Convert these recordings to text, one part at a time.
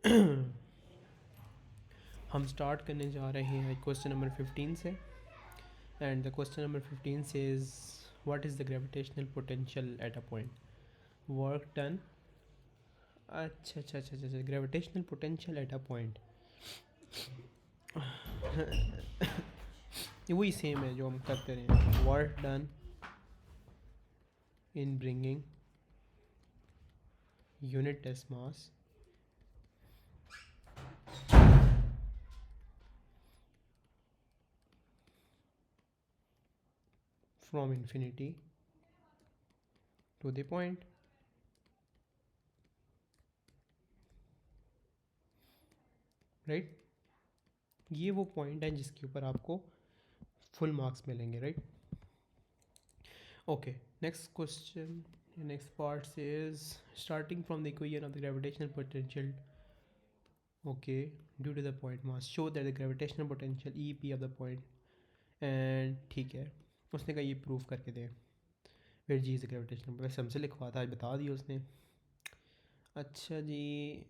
हम स्टार्ट करने जा रहे हैं क्वेश्चन नंबर 15 से। And the question number 15 says what is the gravitational potential at a point work done. अच्छा, gravitational potential at a point वही सेम है जो हम करते रहे हैं। Work done in bringing unit test mass from infinity to the point। Right, ये वो पॉइंट है जिसके ऊपर आपको फुल मार्क्स मिलेंगे। Right, okay. Next question, next part says starting from the equation of the gravitational potential, okay, due to the point mass show that the gravitational potential EP of the point and ठीक है, उसने कहा ये prove करके दे। फिर जी is gravitational, वैसे हमसे लिखवा था, आज बता दिया उसने। अच्छा जी,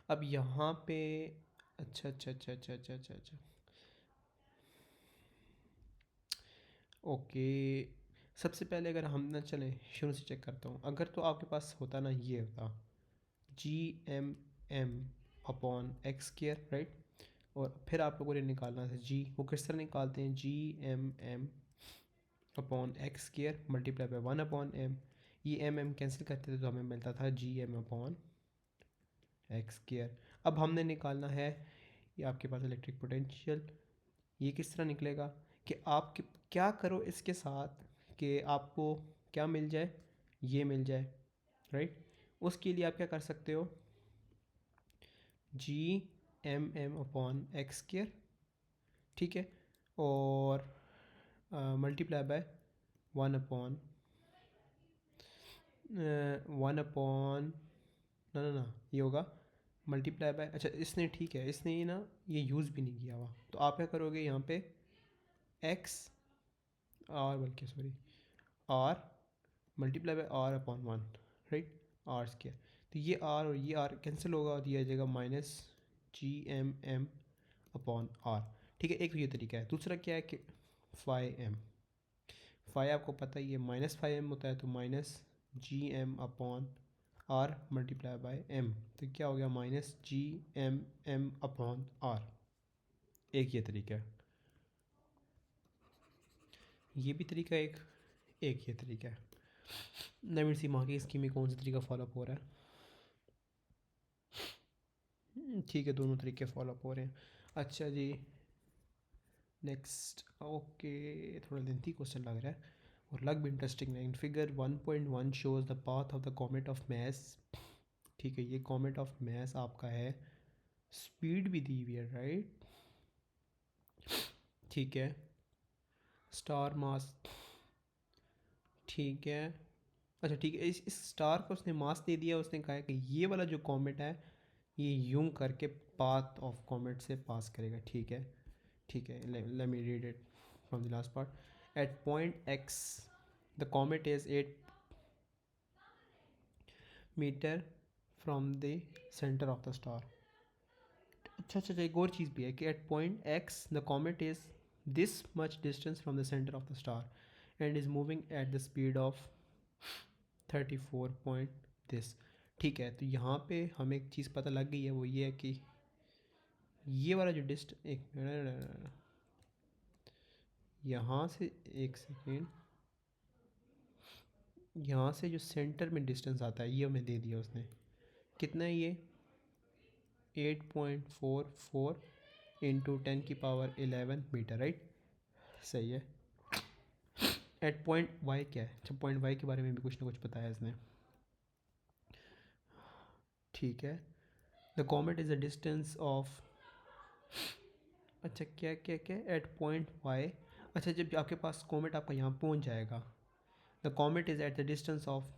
अब यहाँ पे अच्छा, ओके। सबसे पहले अगर हम ना चलें शुरू से चेक करता हूँ, अगर तो आपके पास होता ना, ये होता G M M upon X square, right. और फिर आप लोगों ने निकालना था जी, वो किस तरह निकालते हैं, G M upon X square multiply by 1/m। ये एम कैंसिल करते थे तो हमें मिलता था G M upon X square. अब हमने निकालना है ये आपके पास इलेक्ट्रिक पोटेंशियल। ये किस तरह निकलेगा कि आप क्या करो इसके साथ कि आपको क्या मिल जाए, ये मिल जाए। राइट, उसके लिए आप क्या कर सकते हो, G M upon X square, ठीक है, और मल्टीप्लाई बाय वन अपॉन ना ये होगा मल्टीप्लाई बाय, अच्छा इसने ठीक है, इसने ये ना ये यूज़ भी नहीं किया हुआ, तो आप क्या करोगे यहाँ पे एक्स आर, बल्कि sorry R multiply by R upon 1, right, R square. तो ये आर और ये आर कैंसिल होगा और ये आ जाएगा minus G M upon R. ठीक है, एक तो ये तरीका है। दूसरा क्या है कि फाई आपको पता ही है -5m होता है, तो minus G M upon R multiply by M, तो क्या हो गया -GM अपॉन आर। एक ये तरीका है, ये भी तरीका एक ये तरीका है। नवीन सी माँ की स्कीम में कौन सा तरीका फॉलोअप हो रहा है? ठीक है, दोनों तरीके फॉलोअप हो रहे हैं। अच्छा जी, नेक्स्ट, ओके, थोड़ा लेंथी क्वेश्चन लग रहा है और लग भी इंटरेस्टिंग है। In figure 1.1 shows the path of the comet of mass. ठीक है, ये कॉमेट ऑफ मैस आपका है, स्पीड भी दी हुई है, राइट। ठीक है, स्टार मास, ठीक है। अच्छा ठीक है, इस स्टार को उसने मास दे दिया, उसने कहा है कि ये वाला जो कॉमेट है ये यूं करके पाथ ऑफ कॉमेट से पास करेगा। ठीक है, let me read it from the last part. At point X, the comet is 8 meter from the center of the star. अच्छा, एक और चीज़ भी है कि at point X the comet is this much distance from the center of the star and is moving at the speed of 34 point this। ठीक है, तो यहाँ पे हमें एक चीज़ पता लग गई है, वो ये है कि ये वाला जो एक मिनट, यहाँ से एक सेकेंड, यहाँ से जो सेंटर में डिस्टेंस आता है ये हमें दे दिया उसने, कितना है ये 8.44 इंटू 10⁻11 मीटर, राइट। सही है। एट पॉइंट वाई क्या है, अच्छा पॉइंट वाई के बारे में भी कुछ ना कुछ बताया इसने। ठीक है, the comet is a distance of, अच्छा क्या एट पॉइंट वाई। अच्छा, जब आपके पास कॉमेट आपका यहाँ पहुँच जाएगा, the comet is at the distance of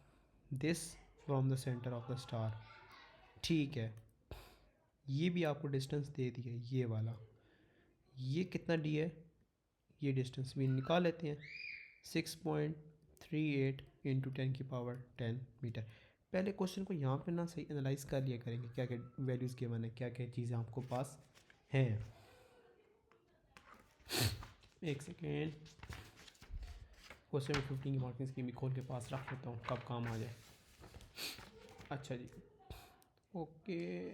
this from the centre of the star. ठीक है, ये भी आपको डिस्टेंस दे दिया, ये वाला, ये कितना डी है, ये डिस्टेंस भी निकाल लेते हैं, 6.38 इंटू 10⁻10 मीटर। पहले क्वेश्चन को यहाँ पे ना सही एनालाइज कर लिया करेंगे, क्या क्या वैल्यूज़ गिवन है, क्या क्या चीज़ें आपको पास हैं। एक सेकेंड, क्वेश्चन में 15 की मार्किंग स्कीम भी खोल के पास रख लेता हूँ, कब काम आ जाए। अच्छा जी, ओके,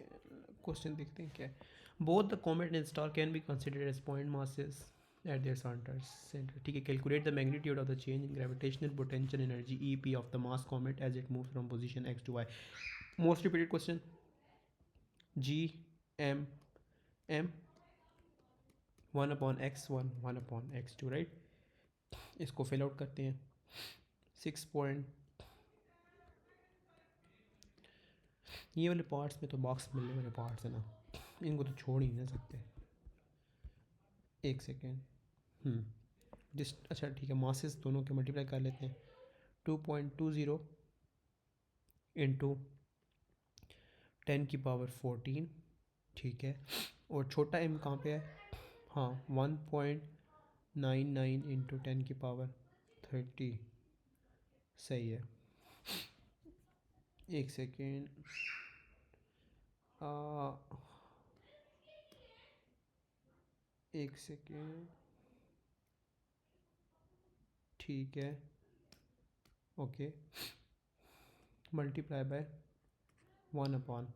क्वेश्चन देखते हैं क्या है। Both the comet and star can be considered as point masses at their centre. ठीक है, calculate the magnitude of the change in gravitational potential energy EP of the mass comet as it moves from position X to Y। Most repeated question, GMM 1/x1 1/x2, right. इसको fill out करते हैं। 6 point, ये वाले parts में तो box मिलने वाले parts है ना, इनको तो छोड़ ही नहीं सकते। एक सेकेंड, अच्छा ठीक है, मासेस दोनों के मल्टीप्लाई कर लेते हैं। 2.20 इंटू 10⁻14, ठीक है। और छोटा m कहाँ पे है, हाँ 1.99 इंटू 10⁻30, सही है। एक सेकेंड, एक सेकेंड, ठीक है, ओके, मल्टीप्लाई बाय 1/,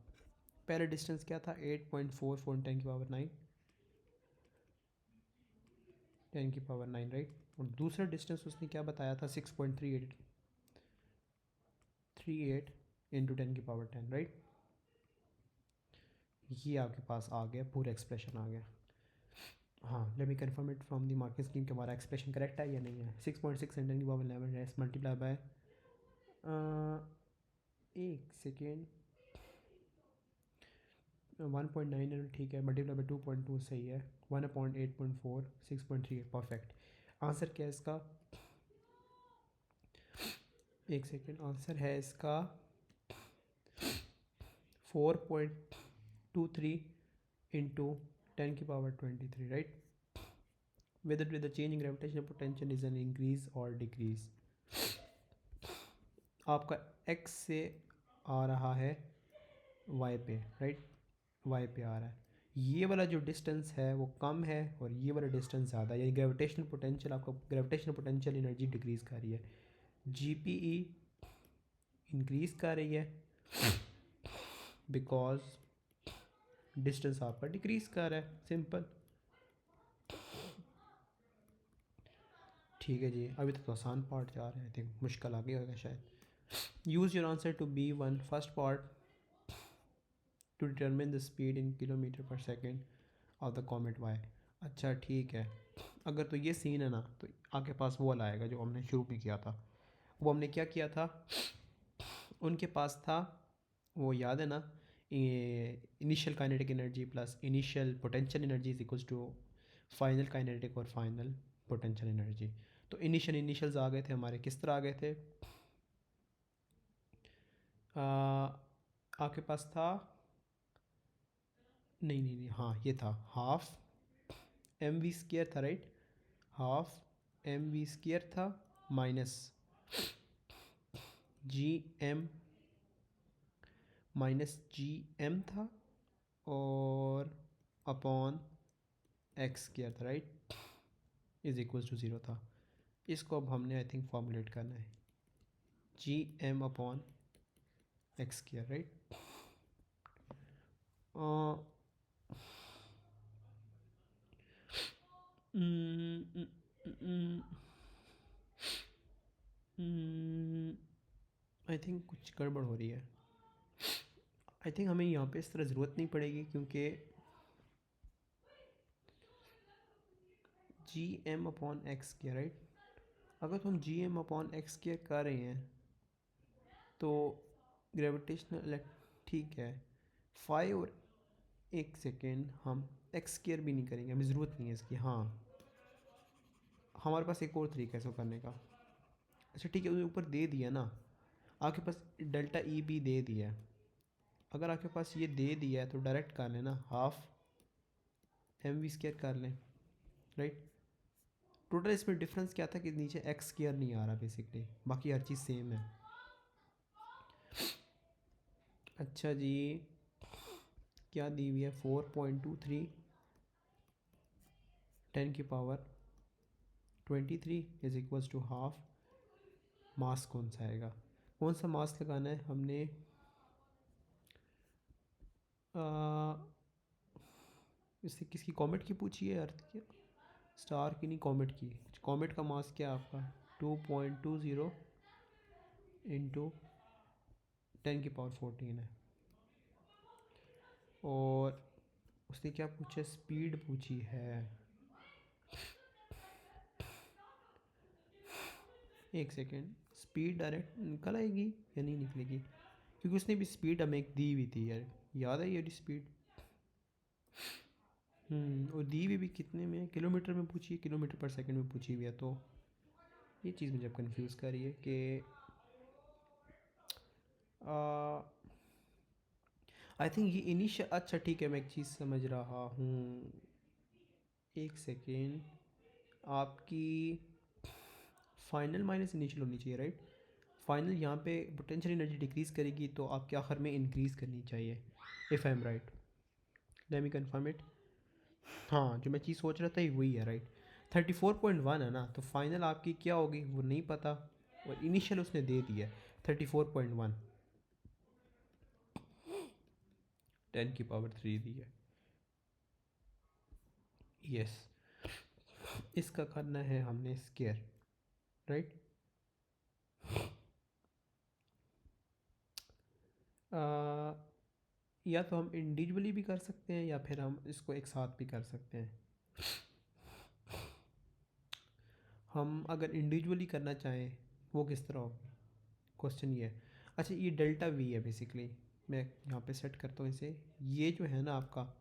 पहले डिस्टेंस क्या था 8.44 10⁻9, 10⁻9, राइट। और दूसरा डिस्टेंस उसने क्या बताया था 6.38 इंटू 10⁻10, राइट। ये आपके पास आ गया, पूरा एक्सप्रेशन आ गया। हाँ, let me confirm it from the marking scheme कि हमारा एक्सप्रेशन करेक्ट है या नहीं है। 6.6 इंटू 10⁻11 एस मल्टीप्लाई बाय, एक सेकेंड, 1.9, ठीक है, मल्टीप्लाई बाय 2.2, सही है। 1/8.4 6.38, परफेक्ट। आंसर क्या है इसका, एक सेकेंड, आंसर है इसका 4.23 into 10⁻23, right. Whether with the change in gravitational potential is an increase or decrease। आपका x से आ रहा है y पे, राइट, y पे आ रहा है। ये वाला जो डिस्टेंस है वो कम है और ये वाला डिस्टेंस ज़्यादा है, यानी ग्रेविटेशनल पोटेंशियल, आपका ग्रेविटेशनल पोटेंशियल एनर्जी डिक्रीज़ कर रही है। GPE इंक्रीज़ कर रही है बिकॉज डिस्टेंस आपका डिक्रीज़ कर रहा है, सिंपल। ठीक है जी, अभी तक तो आसान पार्ट जा रहा है, आई थिंक मुश्किल आगे होगा शायद। Use your answer to B1 first part to determine the speed in kilometre per second of the comet Y. अच्छा ठीक है, अगर तो ये सीन है ना, तो आपके पास वो वाला आएगा जो हमने शुरू में किया था। वो हमने क्या किया था, उनके पास था, वो याद है ना, initial kinetic energy plus initial potential energy is equals to final kinetic और फाइनल पोटेंशियल एनर्जी। तो इनिशियल्स आ गए थे हमारे, किस तरह आ गए थे, आपके पास था, नहीं, हाँ ये था हाफ mv² था, राइट, हाफ mv² था माइनस gm था और अपॉन x² था, राइट, इज इक्वल्स टू 0 था। इसको अब हमने आई थिंक फॉर्मुलेट करना है, gm/x², राइट। आई थिंक कुछ गड़बड़ हो रही है। आई थिंक हमें यहाँ पे इस तरह ज़रूरत नहीं पड़ेगी, क्योंकि gm/x², राइट। अगर तो हम gm/x² कर रहे हैं तो ग्रेविटेशनल, ठीक है, 5 और एक सेकेंड, हम x² भी नहीं करेंगे, हमें ज़रूरत नहीं है इसकी। हाँ, हमारे पास एक और तरीका है इसको करने का। अच्छा ठीक है, ऊपर दे दिया ना, आपके पास डेल्टा ई भी दे दिया है। अगर आपके पास ये दे दिया है तो डायरेक्ट कर लेना, हाफ mv² कर लें, राइट। टोटल इसमें डिफरेंस क्या था कि नीचे x² नहीं आ रहा बेसिकली, बाकी हर चीज़ सेम है। अच्छा जी, क्या दी हुई है? 4.23 10 की power 23 is equals to half. Mass कौन सा आएगा? कौन सा मास लगाना है हमने? इससे किसकी? कॉमेट की पूछी है? अर्थ की? स्टार की नहीं, कॉमेट की। कॉमेट का मास क्या है आपका? 2.20 इंटू 10 की पावर 14 है। और उसने क्या पूछा? स्पीड पूछी है। एक सेकेंड, स्पीड डायरेक्ट निकल आएगी या नहीं निकलेगी? क्योंकि उसने भी स्पीड हमें एक दी हुई थी यार, याद है ये स्पीड। और दी हुई भी कितने में है? किलोमीटर में पूछी है, किलोमीटर पर सेकंड में पूछी हुई है। तो ये चीज़ मुझे अब कन्फ्यूज़ कर रही है कि आई थिंक ये इनिशियल। अच्छा ठीक है, मैं एक चीज़ समझ रहा हूँ। एक सेकेंड, आपकी फाइनल माइनस इनिशियल होनी चाहिए, राइट? फाइनल यहाँ पे पोटेंशियल एनर्जी डिक्रीज़ करेगी तो आपके आखिर में इंक्रीज़ करनी चाहिए, if I am right. Let me confirm it. हाँ, जो मैं चीज़ सोच रहा था ये वही है, राइट? 34.1 है ना, तो फाइनल आपकी क्या होगी वो नहीं पता, और इनिशियल उसने दे दिया 34.1। 10 की पावर 3 दी है। यस, इसका करना है हमने स्केयर, राइट? या तो हम इंडिविजुअली भी कर सकते हैं या फिर हम इसको एक साथ भी कर सकते हैं। हम अगर इंडिविजुअली करना चाहें वो किस तरह होगा, क्वेश्चन ये है। अच्छा, ये डेल्टा वी है बेसिकली। मैं यहाँ पे सेट करता हूँ इसे। ये जो है ना आपका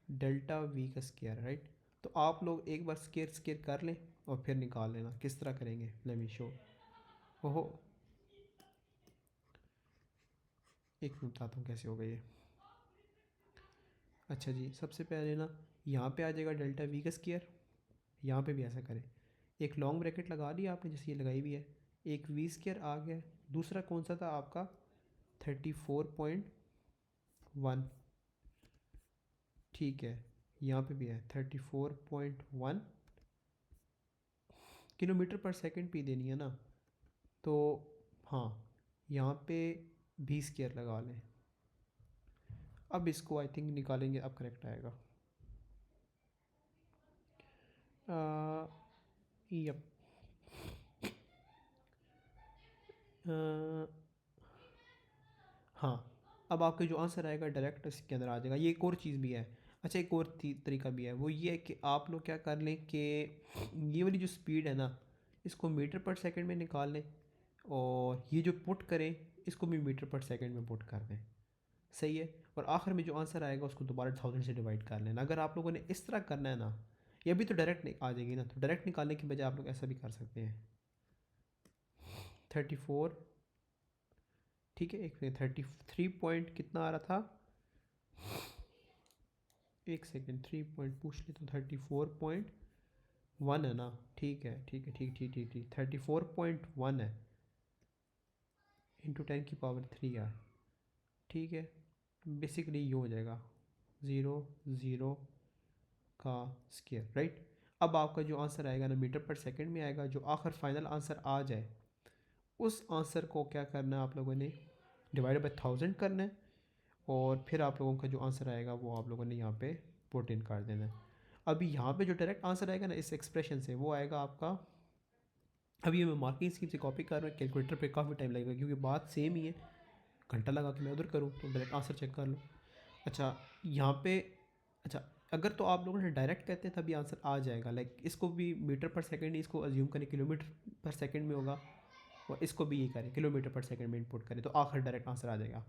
डेल्टा वी का स्केयर, राइट? तो आप लोग एक बार स्केयर स्केयर कर लें और फिर निकाल लेना किस तरह करेंगे। Let me show. ओहो, एक मिनट बताता हूँ कैसे होगा ये। अच्छा जी, सबसे पहले ना यहाँ पे आ जाएगा डेल्टा वी का स्केयर। यहाँ पे भी ऐसा करें, एक लॉन्ग ब्रैकेट लगा ली आपने जैसे ये लगाई हुई है, एक वी स्केयर आ गया। दूसरा कौन सा था आपका? 34.1। ठीक है, यहाँ पे भी है 34.1 किलोमीटर पर सेकंड पी देनी है ना। तो हाँ, यहाँ पे भी स्केयर लगा लें। अब इसको आई थिंक निकालेंगे, अब करेक्ट आएगा। यप। हाँ, अब आपका जो आंसर आएगा डायरेक्ट इसके अंदर आ जाएगा। ये एक और चीज़ भी है। अच्छा, एक और तरीका भी है, वो ये है कि आप लोग क्या कर लें कि ये वाली जो स्पीड है ना, इसको मीटर पर सेकंड में निकाल लें, और ये जो पुट करें इसको भी मीटर पर सेकंड में पुट कर दें। सही है। और आखिर में जो आंसर आएगा उसको दोबारा 1000 से डिवाइड कर लेना। अगर आप लोगों ने इस तरह करना है ना, ये भी तो डायरेक्ट आ जाएगी ना, तो डायरेक्ट निकालने की बजाय आप लोग ऐसा भी कर सकते हैं। 34, ठीक है, एक 33 पॉइंट कितना आ रहा था? एक सेकेंड, 3 पॉइंट पूछ ले तो 34.1 है ना? ठीक है, ठीक है, ठीक ठीक ठीक ठीक, 34.1 है इंटू 10 की पावर 3 है। ठीक है, बेसिकली ये हो जाएगा 0 0 का स्केयर, राइट? अब आपका जो आंसर आएगा ना मीटर पर सेकंड में आएगा। जो आखिर फाइनल आंसर आ जाए उस आंसर को क्या करना है आप लोगों ने? डिवाइड बाई 1000 करना है, और फिर आप लोगों का जो आंसर आएगा वो आप लोगों ने यहाँ पे पुट इन कर देना है। अभी यहाँ पे जो डायरेक्ट आंसर आएगा ना इस एक्सप्रेशन से, वो आएगा आपका। अभी मैं मार्किंग स्कीम से कॉपी कर रहा हूँ, कैलकुलेटर पे काफ़ी टाइम लगेगा क्योंकि बात सेम ही है। घंटा लगा के मैं उधर करूँ तो डायरेक्ट आंसर चेक कर लो। अच्छा, यहाँ पे अच्छा, अगर तो आप लोगों ने डायरेक्ट कहते हैं तभी आंसर आ जाएगा। लाइक इसको भी मीटर पर सेकंड ही इसको अज्यूम करें, किलोमीटर पर सेकंड में होगा, और इसको भी ये करें किलोमीटर पर सेकंड में इनपुट करें, तो आखिर डायरेक्ट आंसर आ जाएगा।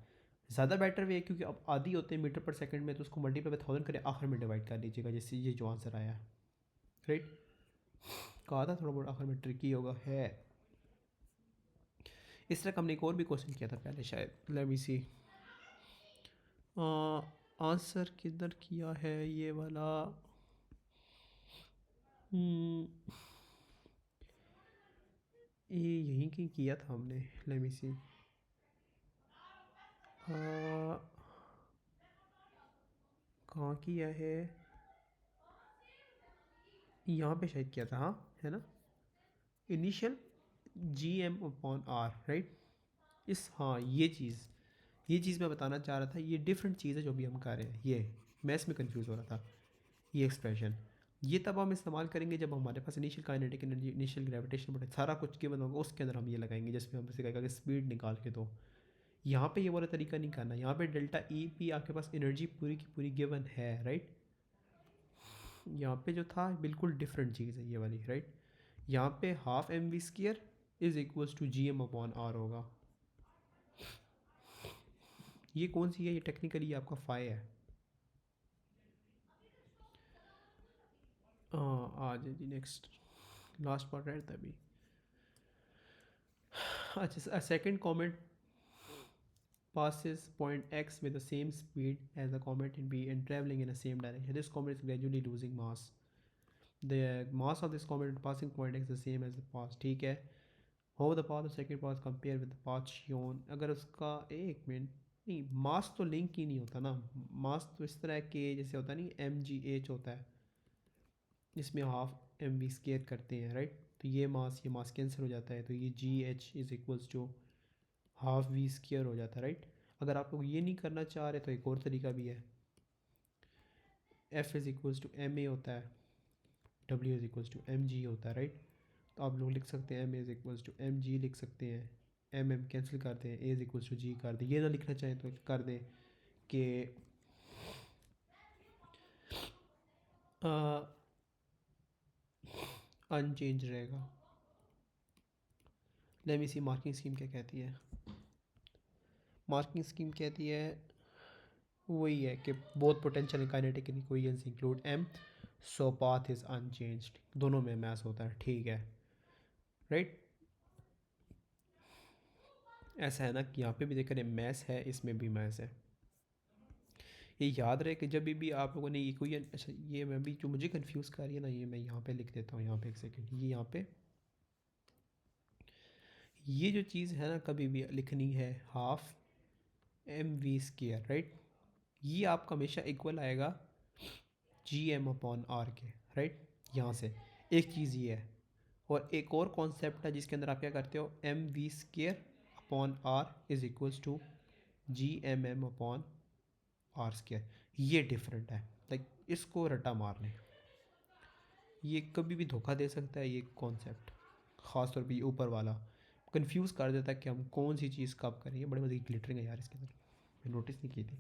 ज़्यादा बेटर वे है क्योंकि अब आधी होते हैं मीटर पर सेकंड में, तो उसको मल्टीप्लाई बाय 1000 करें, आखिर में डिवाइड कर लीजिएगा, जैसे ये जो आंसर आया है। राइट, कहा था थोड़ा बहुत आखिर में ट्रिकी होगा है। इस तरह का हमने एक और भी क्वेश्चन किया था पहले शायद। लेट मी सी, आंसर किधर किया है ये वाला? ये यहीं कहीं किया था हमने। लेट मी सी, कहाँ किया है, यहाँ पे शायद किया था, हाँ है ना, initial G M upon R, right. इस हाँ ये चीज़ मैं बताना चाह रहा था, ये डिफरेंट चीज़ है जो भी हम कर रहे हैं, ये मैं इसमें कंफ्यूज हो रहा था। ये एक्सप्रेशन ये तब हम इस्तेमाल करेंगे जब हमारे पास initial kinetic energy, initial gravitation potential सारा कुछ गिवन होगा, उसके अंदर हम ये लगाएंगे जिसमें हमसे कहेगा कि स्पीड निकाल के दो। यहाँ पे ये वाला तरीका नहीं करना, यहाँ पे डेल्टा ई पी आपके पास एनर्जी पूरी की पूरी गिवन है, राइट। यहाँ पे जो था बिल्कुल डिफरेंट चीज़ है ये वाली, राइट। यहाँ पे half M V square is equals to G M upon R होगा। ये कौन सी है, ये टेक्निकली आपका फाई है। हाँ आ जाए जी, नेक्स्ट लास्ट पार्ट रहता है अभी। अच्छा, second comet passes point x with the same speed as the comet in b and traveling in the same direction. This comet is gradually losing mass. The mass of this comet passing point x is the same as the path, ठीक है। How the path of second path compare with the path shown, अगर उसका एक minute नहीं, मास तो link ही नहीं होता ना। मास तो इस तरह के जैसे होता नहीं, एम जी एच होता है, इसमें हाफ एम वी स्केयर करते हैं, राइट। तो ये मास कैंसिल हो जाता है, तो ये G H is equals to half V square हो जाता है, राइट। अगर आप लोग ये नहीं करना चाह रहे तो एक और तरीका भी है, F is equals to M A होता है, W is equals to M G होता है, राइट। तो आप लोग लिख सकते हैं M is equals to M G लिख सकते हैं, एम एम कैंसिल करते हैं, A is equals to G कर दें, ये ना लिखना चाहें तो कर दें कि अनचेंज रहेगा। लेट मी सी मार्किंग स्कीम क्या कहती है। मार्किंग स्कीम कहती है वही है कि both potential and kinetic equations include M, so path is unchanged, दोनों में मैस होता है, ठीक है, राइट। ऐसा है ना कि यहाँ पे भी देख रहे हैं मैस है, इसमें भी मैस है। ये याद रहे कि जब भी आप लोगों ने इक्वेशन, अच्छा ये मैं भी जो मुझे कंफ्यूज कर रही है ना, ये मैं यहाँ पे लिख देता हूँ, यहाँ पे एक सेकेंड, ये यहाँ पे ये जो चीज़ है ना कभी भी लिखनी है half M V square, right. ये आपका हमेशा इक्वल आएगा जी एम अपॉन आर के, राइट। यहाँ से एक चीज़ ये है, और एक और कॉन्सेप्ट है जिसके अंदर आप क्या करते हो, M V square upon R is equals to G M M upon R square. ये डिफरेंट है, लाइक इसको रटा मार लें, ये कभी भी धोखा दे सकता है ये कॉन्सेप्ट, ख़ास तौर पे ये ऊपर वाला कंफ्यूज कर देता है कि हम कौन सी चीज़ कब करेंगे। बड़े मज़े की ग्लिटरिंग है यार इसके अंदर, मैं नोटिस नहीं की थी।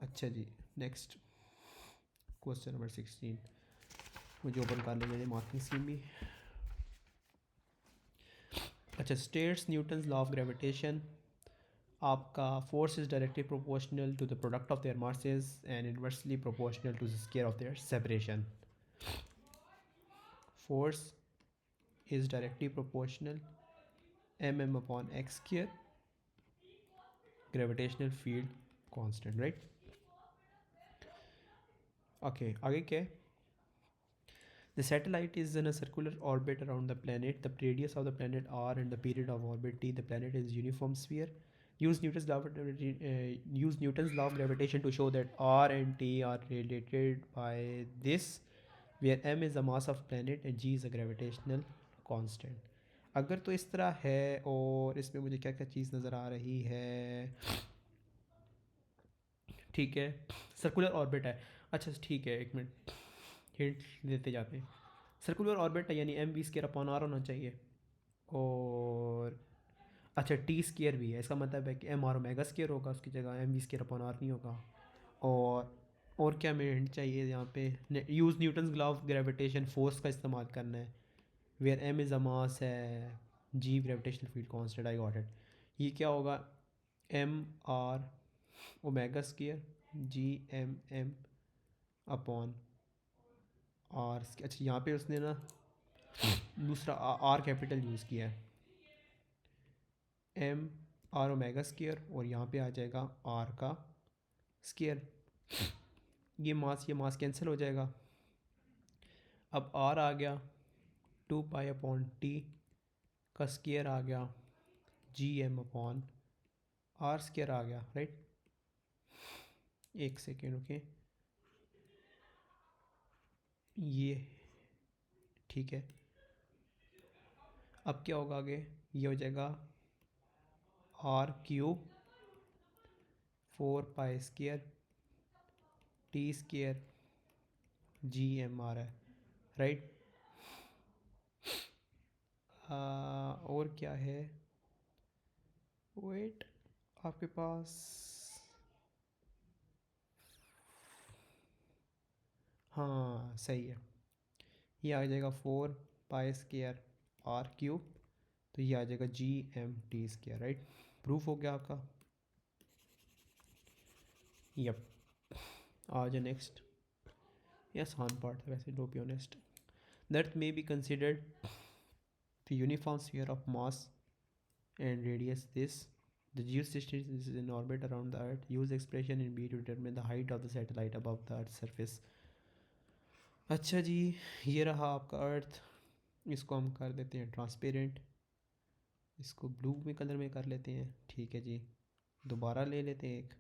अच्छा जी, नेक्स्ट क्वेश्चन नंबर 16 मुझे ओपन कर लेंगे मार्किंग स्कीम भी। अच्छा, states Newton's law of gravitation, आपका force is directly proportional to the product of their masses and inversely proportional to the square of their separation. Force is directly proportional M M upon X square, gravitational field constant, right. Okay, आगे क्या है। The satellite is in a circular orbit around the planet. The radius of the planet r and the period of orbit t. The planet is uniform sphere. Use Newton's law of gravitation to show that r and t are related by this, where m is the mass of planet and g is a gravitational constant. अगर तो इस तरह है, और इसमें मुझे क्या क्या चीज़ नज़र आ रही है, ठीक है, सर्कुलर ऑर्बिट है। अच्छा ठीक है, एक मिनट हिंट देते जाते हैं। सर्कुलर ऑर्बिट है यानी M V square upon R होना चाहिए, और अच्छा टी स्केयर भी है, इसका मतलब है कि एम आर ओमेगा स्केयर होगा, उसकी जगह M V square upon R नहीं होगा। और क्या में हिंट चाहिए यहाँ पे, use Newton's law of gravitation, force का इस्तेमाल करना है, where M is a mass है, G gravitational field constant, I got it. ये क्या होगा, M R omega square G M M upon R. अच्छा यहाँ पे उसने ना दूसरा आर कैपिटल यूज़ किया है, एम आर ओमेगा स्केयर, और यहाँ पे आ जाएगा आर का स्केयर। ये मास कैंसिल हो जाएगा, अब आर आ गया 2 पाई अपॉन टी का स्केयर आ गया, G M upon R square आ गया, राइट। एक सेकेंड ओके, ये ठीक है। अब क्या होगा आगे, ये हो जाएगा r³ 4π² t² gm आ रहा है, राइट। और क्या है, वेट, आपके पास, हाँ सही है, ये आ जाएगा 4π² r³, तो ये आ जाएगा GMT², राइट। प्रूफ हो गया आपका। यप, आ जाए नेक्स्ट। ये आसान पार्ट था वैसे, to be honest. The earth may be considered the uniform sphere of mass and radius. The geostation is in orbit around the earth. Use expression in B to determine the height of the satellite above the earth's surface. अच्छा जी, ये रहा आपका अर्थ। इसको हम कर देते हैं transparent, इसको ब्लू में कलर में कर लेते हैं, ठीक है जी। दोबारा ले लेते हैं एक,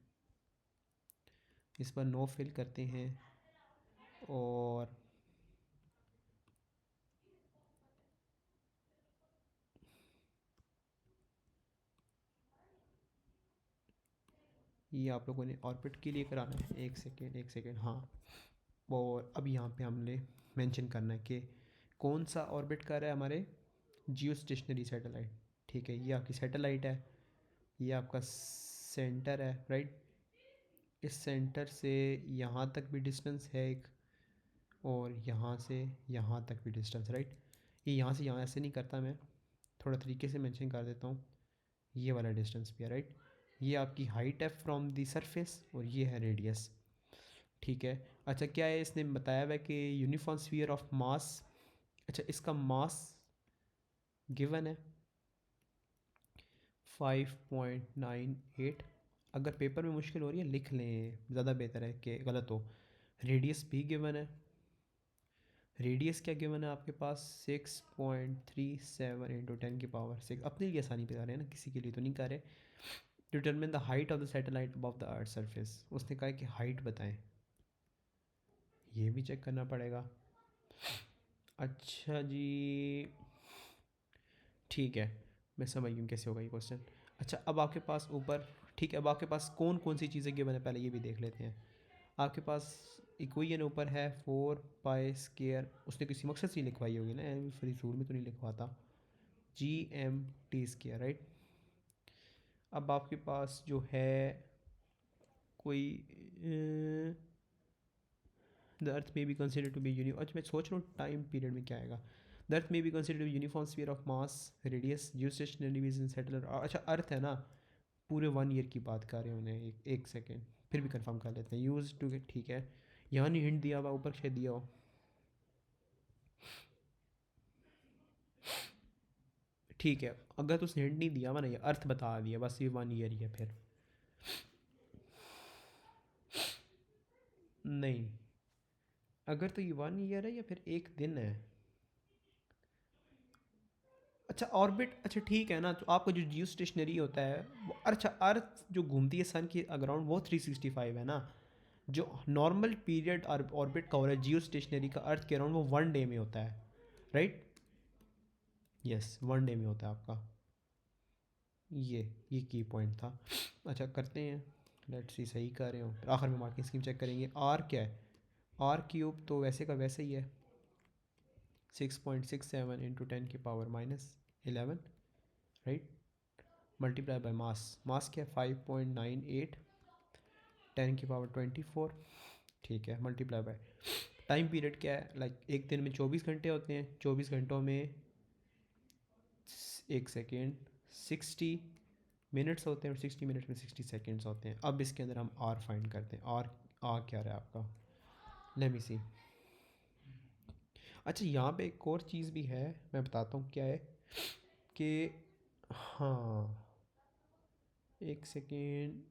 इस पर नो फिल करते हैं, और ये आप लोगों ने ऑर्बिट के लिए कराना है। एक सेकेंड, हाँ। और अब यहाँ पे हमने मेंशन करना है कि कौन सा ऑर्बिट कर रहा है हमारे जियो स्टेशनरी सैटेलाइट, ठीक है। ये आपकी सैटेलाइट है, ये आपका सेंटर है, राइट। इस सेंटर से यहाँ तक भी डिस्टेंस है एक, और यहाँ से यहाँ तक भी डिस्टेंस, राइट। ये यहाँ से यहाँ ऐसे नहीं करता मैं, थोड़ा तरीके से मेंशन कर देता हूँ। ये वाला डिस्टेंस भी है, राइट। ये आपकी हाइट है फ्रॉम दी सरफेस, और ये है रेडियस, ठीक है। अच्छा, क्या है इसने बताया हुआ है कि यूनिफॉर्म स्फीयर ऑफ मास। अच्छा, इसका मास गिवन है 5.98। अगर पेपर में मुश्किल हो रही है लिख लें, ज़्यादा बेहतर है कि गलत हो। रेडियस भी गिवन है, रेडियस क्या गिवन है आपके पास, 6.37 इंटू 10⁻⁶। अपने लिए आसानी बता रहे हैं ना, किसी के लिए तो नहीं कर रहे। Determine the height of the satellite above the earth surface, उसने कहा कि हाइट बताएं, ये भी चेक करना पड़ेगा। अच्छा जी, ठीक है, मैं समझ गई कैसे होगा ये क्वेश्चन। अच्छा, अब आपके पास ऊपर, ठीक है, अब आपके पास कौन कौन सी चीज़ें गिवन है पहले ये भी देख लेते हैं। आपके पास इक्वेशन ऊपर है 4π², उसने किसी मकसद से लिखवाई होगी ना, फिजूल में तो नहीं लिखवाता। GMT², right. अब आपके पास जो है कोई the earth may be consider to be uniform, अच्छा मैं सोच रहा हूँ टाइम पीरियड में क्या आएगा। The earth may be consider to be uniform sphere of mass radius geostationary in satellite. अच्छा, अर्थ है ना, पूरे 1 ईयर की बात कर रहे हैं उन्हें, एक सेकेंड फिर भी कंफर्म कर लेते हैं। यूज टू गेट, ठीक है, यहाँ नहीं हिंट दिया हुआ, ऊपर शायद दिया हो, ठीक है। अगर तो उसने हिंट नहीं दिया हुआ ना, ये अर्थ बता दिया बस, ये 1 ईयर ही है फिर। नहीं, अगर तो ये 1 ईयर है या फिर एक दिन है। अच्छा ऑर्बिट, अच्छा ठीक है ना, तो आपका जो जियो स्टेशनरी होता है वो, अच्छा अर्थ जो घूमती है सन के अराउंड वो 365 है ना। जो नॉर्मल पीरियड ऑर्बिट का हो रहा है जियो स्टेशनरी का अर्थ के अराउंड, वो 1 डे में होता है, राइट। यस, 1 डे में होता है आपका। ये की पॉइंट था। अच्छा करते हैं, लेट्स सी सही कर रहे हो, फिर आखिर में मार्किंग स्कीम चेक करेंगे। आर क्या है, r³ तो वैसे का वैसे ही है, 6.67 into 10⁻⁻11, right. Multiply by mass, mass क्या है 5.98 10⁻24, ठीक है। मल्टीप्लाई बाय टाइम पीरियड क्या है, लाइक एक दिन में 24 घंटे होते हैं, 24 घंटों में एक सेकेंड 60 मिनट्स होते हैं, और 60 मिनट्स में 60 सेकेंड्स होते हैं। अब इसके अंदर हम आर फाइंड करते हैं। आर क्या रहा है आपका, लेट मी सी। अच्छा, यहाँ पे एक और चीज़ भी है, मैं बताता हूँ क्या है कि, हाँ एक सेकेंड,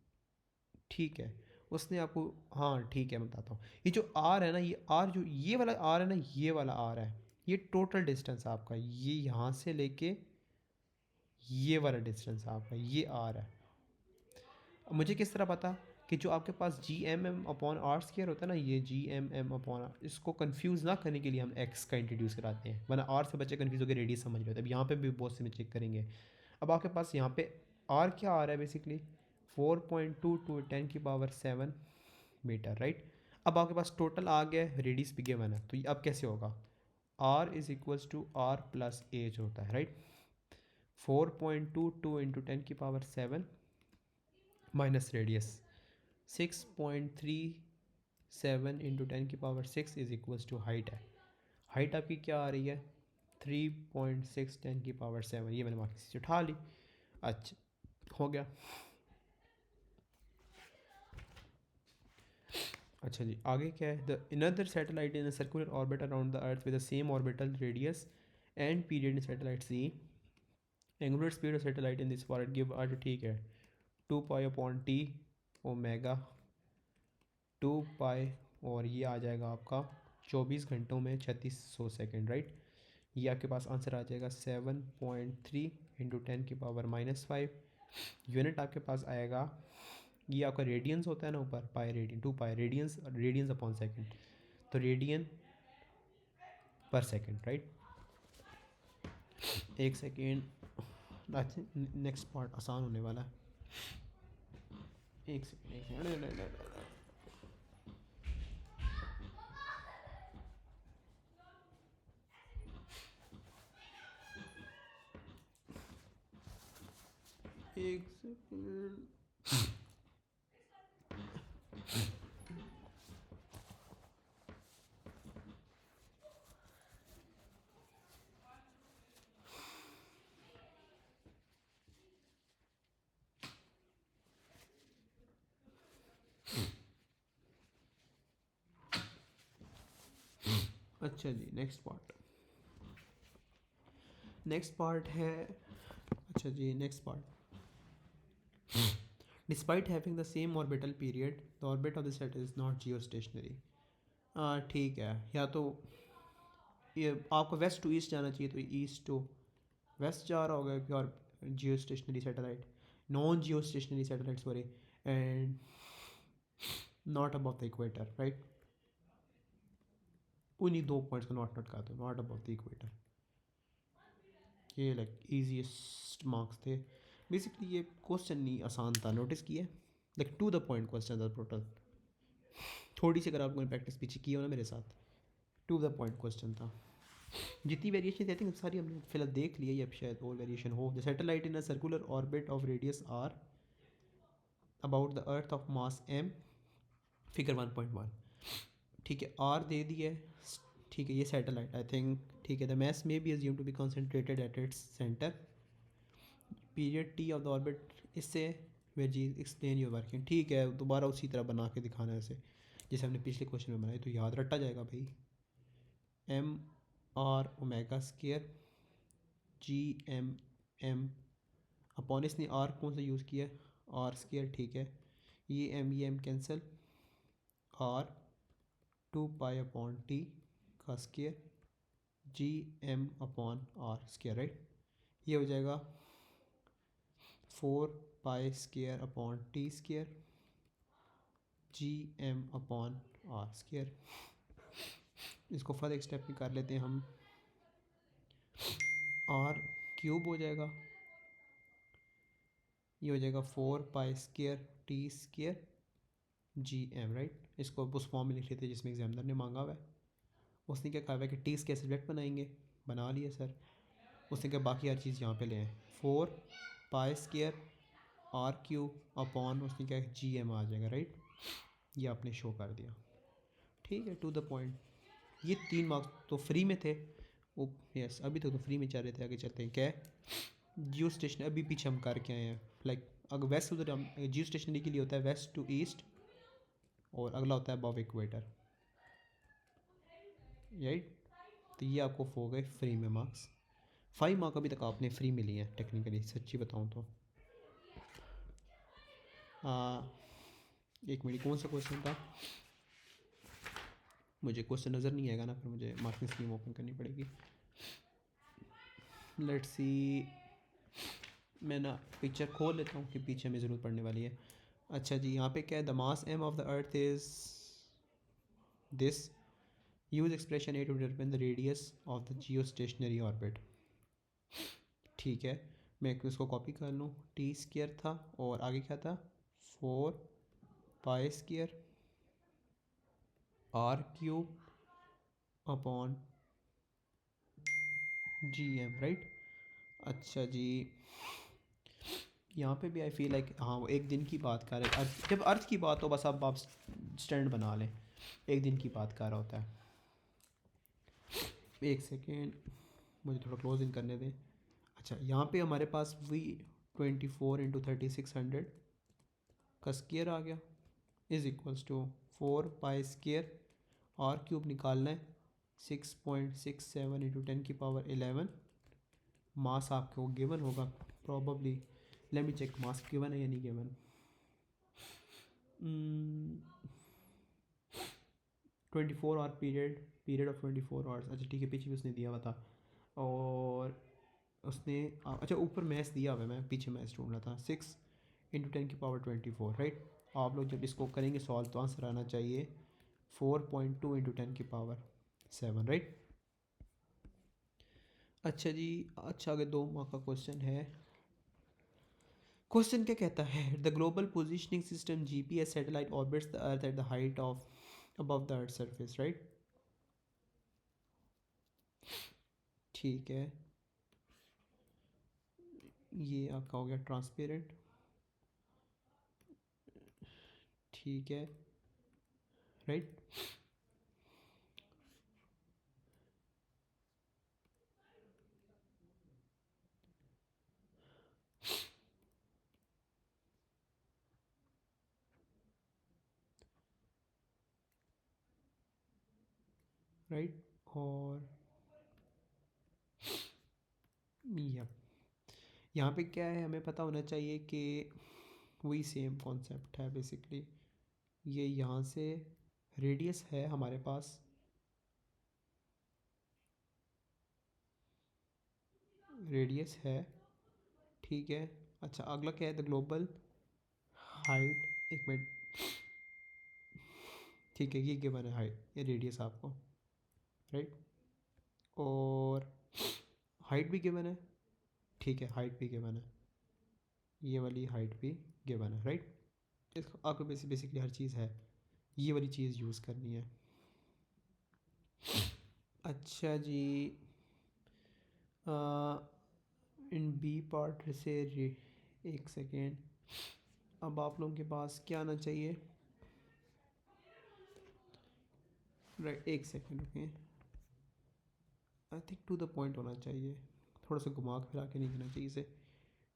ठीक है, उसने आपको, हाँ ठीक है मैं बताता हूँ। ये जो आर है ना, ये आर, जो ये वाला आर है ना, ये वाला आर है, ये टोटल डिस्टेंस आपका, ये यहाँ से लेके ये वाला डिस्टेंस आपका, ये आर है। अब मुझे किस तरह पता कि कि जो आपके पास G M M upon R square होता है ना, ये G M M upon R, इसको कंफ्यूज ना करने के लिए हम एक्स का इंट्रोड्यूस कराते हैं, वरना आर से बच्चे कंफ्यूज होकर रेडियस समझ रहे होते हैं। अब यहाँ पे भी बहुत से चेक करेंगे। अब आपके पास यहाँ पे आर क्या आ रहा है बेसिकली 4.22 × 10⁻⁷ मीटर, राइट। अब आपके पास टोटल आ गया, रेडियस भी गिवन है, तो अब कैसे होगा, R is equals to R plus A जो होता है, right. 4.22 × 10⁻⁷ minus radius 6.37 × 10⁻⁶ is equals to height है। हाइट आपकी क्या आ रही है 3.6 10⁻⁷, ये मैंने मार्क्स से उठा ली। अच्छा हो गया। अच्छा जी, आगे क्या है, the another satellite in a circular orbit around the earth with the same orbital radius and period in satellite C, angular speed of satellite in this orbit give आज, ठीक है, 2π/t ओमेगा 2π, और ये आ जाएगा आपका 24 घंटों में 3600 सेकेंड, राइट। ये आपके पास आंसर आ जाएगा 7.3 × 10⁻⁻5। यूनिट आपके पास आएगा, ये आपका रेडियंस होता है ना ऊपर, pi radian 2π radians, radians upon second, तो रेडियन पर सेकेंड, राइट। एक second, I think next part आसान होने वाला है। एक सेकेंड एक सेकेंड। अच्छा जी, नेक्स्ट पार्ट है, अच्छा जी next part, despite having the same orbital period the orbit of the set is not geostationary. ठीक है, या तो ये आपको वेस्ट टू ईस्ट जाना चाहिए, तो ईस्ट टू वेस्ट जा रहा होगा, और geostationary satellite, non geostationary satellite sorry, and not above the equator, right. उन्हीं दो पॉइंट्स को नॉट कर दो, नॉट अबव द इक्वेटर। ये लाइक ईजीएस्ट मार्क्स थे बेसिकली। ये क्वेश्चन नहीं आसान था, नोटिस किया, like to the point question था टोटल। थोड़ी सी अगर आपने प्रैक्टिस पीछे की हो ना मेरे साथ, टू द पॉइंट क्वेश्चन था। जितनी वेरिएशन आई थिंक सारी हमने फिलहाल देख ली है, अब शायद और वेरिएशन हो। The satellite in a circular orbit of radius R about the earth of mass M, figure 1.1, ठीक है, आर दे दी है, ठीक है, ये सैटेलाइट आई थिंक, ठीक है, the mass may be assume to be concentrated at its centre, period T of the orbit, इससे where G explain your working, ठीक है, दोबारा उसी तरह बना के दिखाना है ऐसे जैसे हमने पिछले क्वेश्चन में बनाया, तो याद रटा जाएगा भाई। M R omega square G M M upon, इसने आर कौन सा यूज़ किया, आर स्केयर, ठीक है, ये एम कैंसिल, आर 2π/t का square G M upon R square, right. ये हो जाएगा 4π² square G M upon R square. इसको फर्दर एक स्टेप में कर लेते हैं हम, आर क्यूब हो जाएगा, ये हो जाएगा 4π² स्केयर जी एम, राइट। इसको उस फॉर्म में लिख लेते हैं जिसमें एग्जामिनर ने मांगा हुआ है। उसने क्या कहा है कि टी स्केयर सब्जेक्ट बनाएंगे, बना लिया सर। उसने क्या बाकी हर चीज़ यहाँ पे ले आए, 4π² आर क्यूब अपॉन, उसने क्या जी एम आ जाएगा, राइट। ये आपने शो कर दिया, ठीक है, टू द पॉइंट। ये 3 मार्क्स तो फ्री में थे, वो यस अभी तो फ्री में चल रहे थे। आगे चलते हैं, क्या है जियो स्टेशन, अभी पीछे हम करके आए हैं, लाइक अगर वेस्ट उधर हम जियो स्टेशनरी के लिए होता है वेस्ट टू ईस्ट, और अगला होता है अबव इक्वेटर, राइट। तो ये आपको हो गए फ्री में मार्क्स, 5 मार्क अभी तक आपने फ्री में लिए हैं टेक्निकली, सच्ची बताऊँ तो। एक मिनट, कौन सा क्वेश्चन था, मुझे क्वेश्चन नज़र नहीं आएगा ना, फिर मुझे मार्किंग स्कीम ओपन करनी पड़ेगी। लेट्स सी, मैं ना पिक्चर खोल लेता हूँ कि पीछे हमें ज़रूरत पड़ने वाली है। अच्छा जी, यहाँ पे क्या है, the mass M of the earth is this, use expression A to determine the radius of the geostationary orbit. ठीक है, मैं इसको कॉपी कर लूँ, टी स्क्र था और आगे क्या था, 4 pi square R cube upon G M, right. अच्छा जी, यहाँ पे भी आई फील लाइक हाँ वो एक दिन की बात कर रहे हैं, जब अर्थ की बात हो बस अब आप स्टैंड बना लें, एक दिन की बात कर रहा होता है। एक सेकेंड, मुझे थोड़ा क्लोज इन करने दें। अच्छा, यहाँ पे हमारे पास वी 24 × 3600 का स्केयर आ गया, is equals to 4 pi square R cube निकालना है, 6.67 × 10⁻11। मास आपको गिवन होगा probably, let me check mass given है या नहीं given. 24 hour period of 24 hours, अच्छा ठीक है, पीछे भी उसने दिया हुआ था। और उसने अच्छा ऊपर मैथ्स दिया हुआ है, मैं पीछे मैथ्स ढूंढ रहा था। 6 × 10⁻24, राइट। आप लोग जब इसको करेंगे सॉल्व तो आंसर आना चाहिए 4.2 × 10⁻7, राइट। अच्छा जी, अच्छा आगे 2 मार्क का क्वेश्चन है। क्वेश्चन क्या कहता है, the global positioning system GPS satellite orbits the earth at the height of above the earth surface, right. ठीक है, ये आपका हो गया ट्रांसपेरेंट, ठीक है, राइट। राइट, और यप, यहाँ पे क्या है, हमें पता होना चाहिए कि वही सेम कॉन्सेप्ट है बेसिकली। ये यहाँ से रेडियस है हमारे पास, रेडियस है, ठीक है। अच्छा अगला क्या है, द ग्लोबल हाइट, एक मिनट, ठीक है, ये गिवन है हाइट, ये रेडियस आपको, राइट। और हाइट भी गिवन है, ठीक है, हाइट भी गिवन है, ये वाली हाइट भी गिवन है, राइट। इसको आपको बेसिकली हर चीज़ है, ये वाली चीज़ यूज़ करनी है। अच्छा जी, इन बी पार्ट से एक सेकेंड, अब आप लोगों के पास क्या आना चाहिए, राइट, एक सेकेंड रुकिए, I think to the point होना चाहिए, थोड़ा सा घुमा फिरा के नहीं देना चाहिए इसे।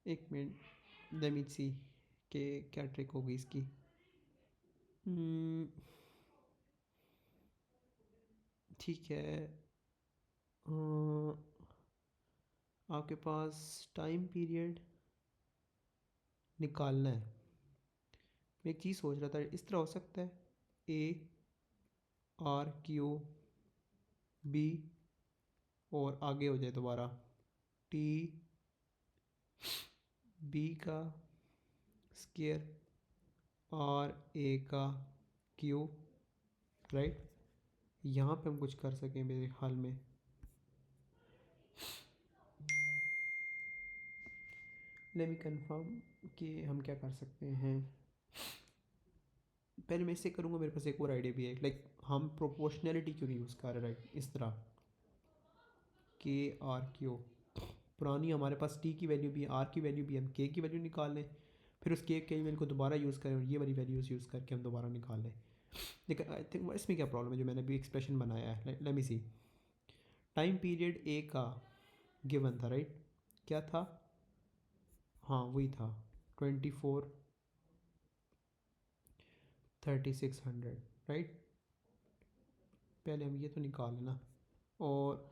एक मिनट, लेट मी सी कि क्या ट्रिक होगी इसकी। ठीक है, आपके पास टाइम पीरियड निकालना है। मैं एक चीज़ सोच रहा था, इस तरह हो सकता है, ए आर क्यू बी और आगे हो जाए दोबारा टी बी का स्केयर और ए का क्यू, राइट। यहाँ पे हम कुछ कर सकें मेरे ख्याल में, लेट मी कंफर्म कि हम क्या कर सकते हैं। पहले मैं इससे करूँगा, मेरे पास एक और आइडिया भी है, लाइक हम प्रोपोर्शनैलिटी क्यों नहीं यूज़ कर रहे, राइट, इस तरह के आर क्यू, पुरानी हमारे पास टी की वैल्यू भी है, आर की वैल्यू भी है, हम के की वैल्यू निकाल लें, फिर उस के वैल्यू को दोबारा यूज़ करें और ये वाली वैल्यूज़ यूज़ करके हम दोबारा निकाल लें। लेकिन आई थिंक इसमें क्या प्रॉब्लम है, जो मैंने अभी एक्सप्रेशन बनाया है, लेट मी सी, टाइम पीरियड ए का गिवन था, राइट, क्या था, हाँ वही था 24 3600, राइट। पहले हम ये तो निकाल लेना, और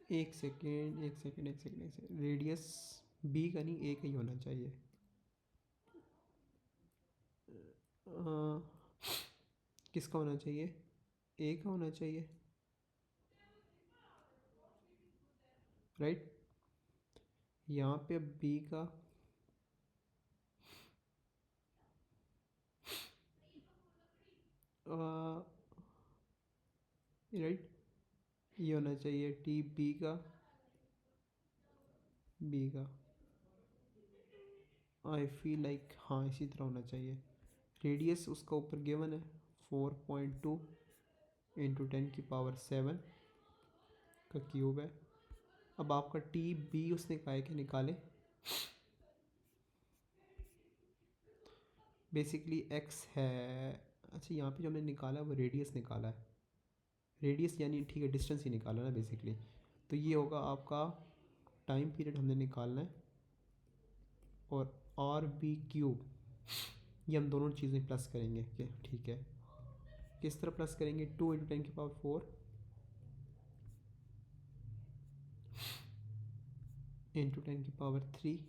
एक सेकेंड एक सेकेंड एक सेकेंड एक सेकेंड, रेडियस बी का नहीं ए का ही होना चाहिए, किसका होना चाहिए, ए का होना चाहिए, राइट। यहाँ पे बी का राइट, ये होना चाहिए टी बी का। आई फील लाइक हाँ इसी तरह होना चाहिए। रेडियस उसका ऊपर गिवन है 4.2 इंटू 10⁻7 का क्यूब है। अब आपका टी बी उसने कहा है कि निकाले। बेसिकली एक्स है, अच्छा यहाँ पे जो हमने निकाला वो रेडियस निकाला है, रेडियस यानी ठीक है डिस्टेंस ही निकाला ना बेसिकली। तो ये होगा आपका टाइम पीरियड हमने निकालना है, और आर बी क्यूब ये हम दोनों चीज़ें प्लस करेंगे कि ठीक है। किस तरह प्लस करेंगे, 2 × 10⁻4 इंटू 10⁻3।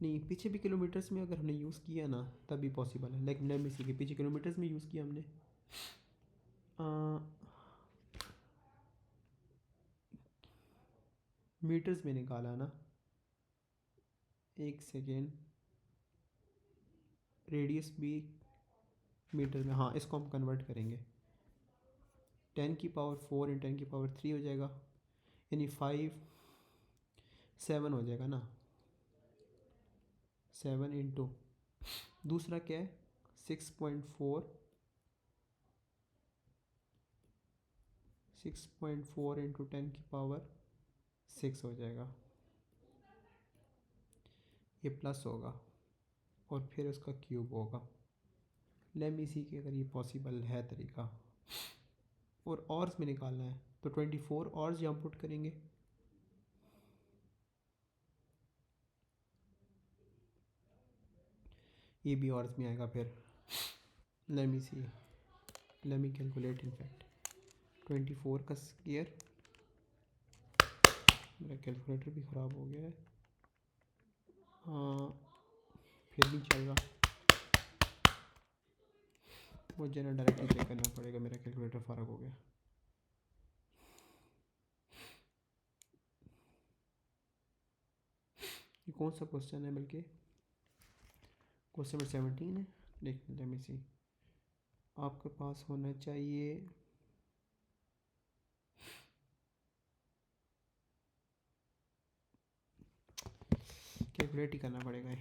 नहीं, पीछे भी किलोमीटर्स में अगर हमने यूज़ किया ना तभी पॉसिबल है, लेकिन लेट मी सी के पीछे किलोमीटर्स में यूज़ किया हमने। मीटर्स में निकाला ना, एक सेकेंड, रेडियस भी मीटर में, हाँ इसको हम कन्वर्ट करेंगे। 10⁻4 × 10⁻3 हो जाएगा, यानी 7 हो जाएगा ना, 7 इंटू, दूसरा क्या है 6.4, 6.4 इंटू 10⁻6 हो जाएगा, ये प्लस होगा और फिर उसका क्यूब होगा। लेट मी सी कि अगर ये पॉसिबल है तरीका। और ऑर्स में निकालना है तो 24 ऑर्स यहाँ पुट करेंगे, ये भी ऑर्स में आएगा। फिर let me see, let me calculate in fact 24 का स्क्वायर, मेरा कैलकुलेटर भी ख़राब हो गया है, हाँ फिर भी चलेगा, मुझे ना डायरेक्टली चेक करना पड़ेगा, मेरा कैलकुलेटर फ़र्क हो गया। ये कौन सा क्वेश्चन है, बल्कि क्वेश्चन नंबर 17 है। देख लेट मी सी, आपके पास होना चाहिए कैलकुलेट ही करना पड़ेगा।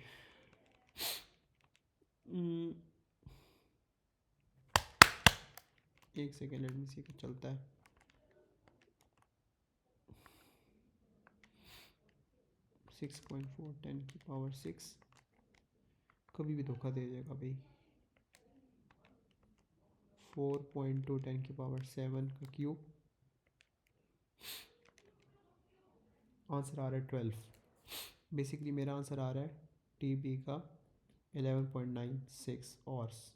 एक सेकेंड लेट मी सी को चलता है। सिक्स पॉइंट फोर 10⁻6 कभी भी धोखा दे जाएगा भाई। 4.2 10⁻7 का क्यूब, आंसर आ रहा है 12। बेसिकली मेरा आंसर आ रहा है टी बी का 11.96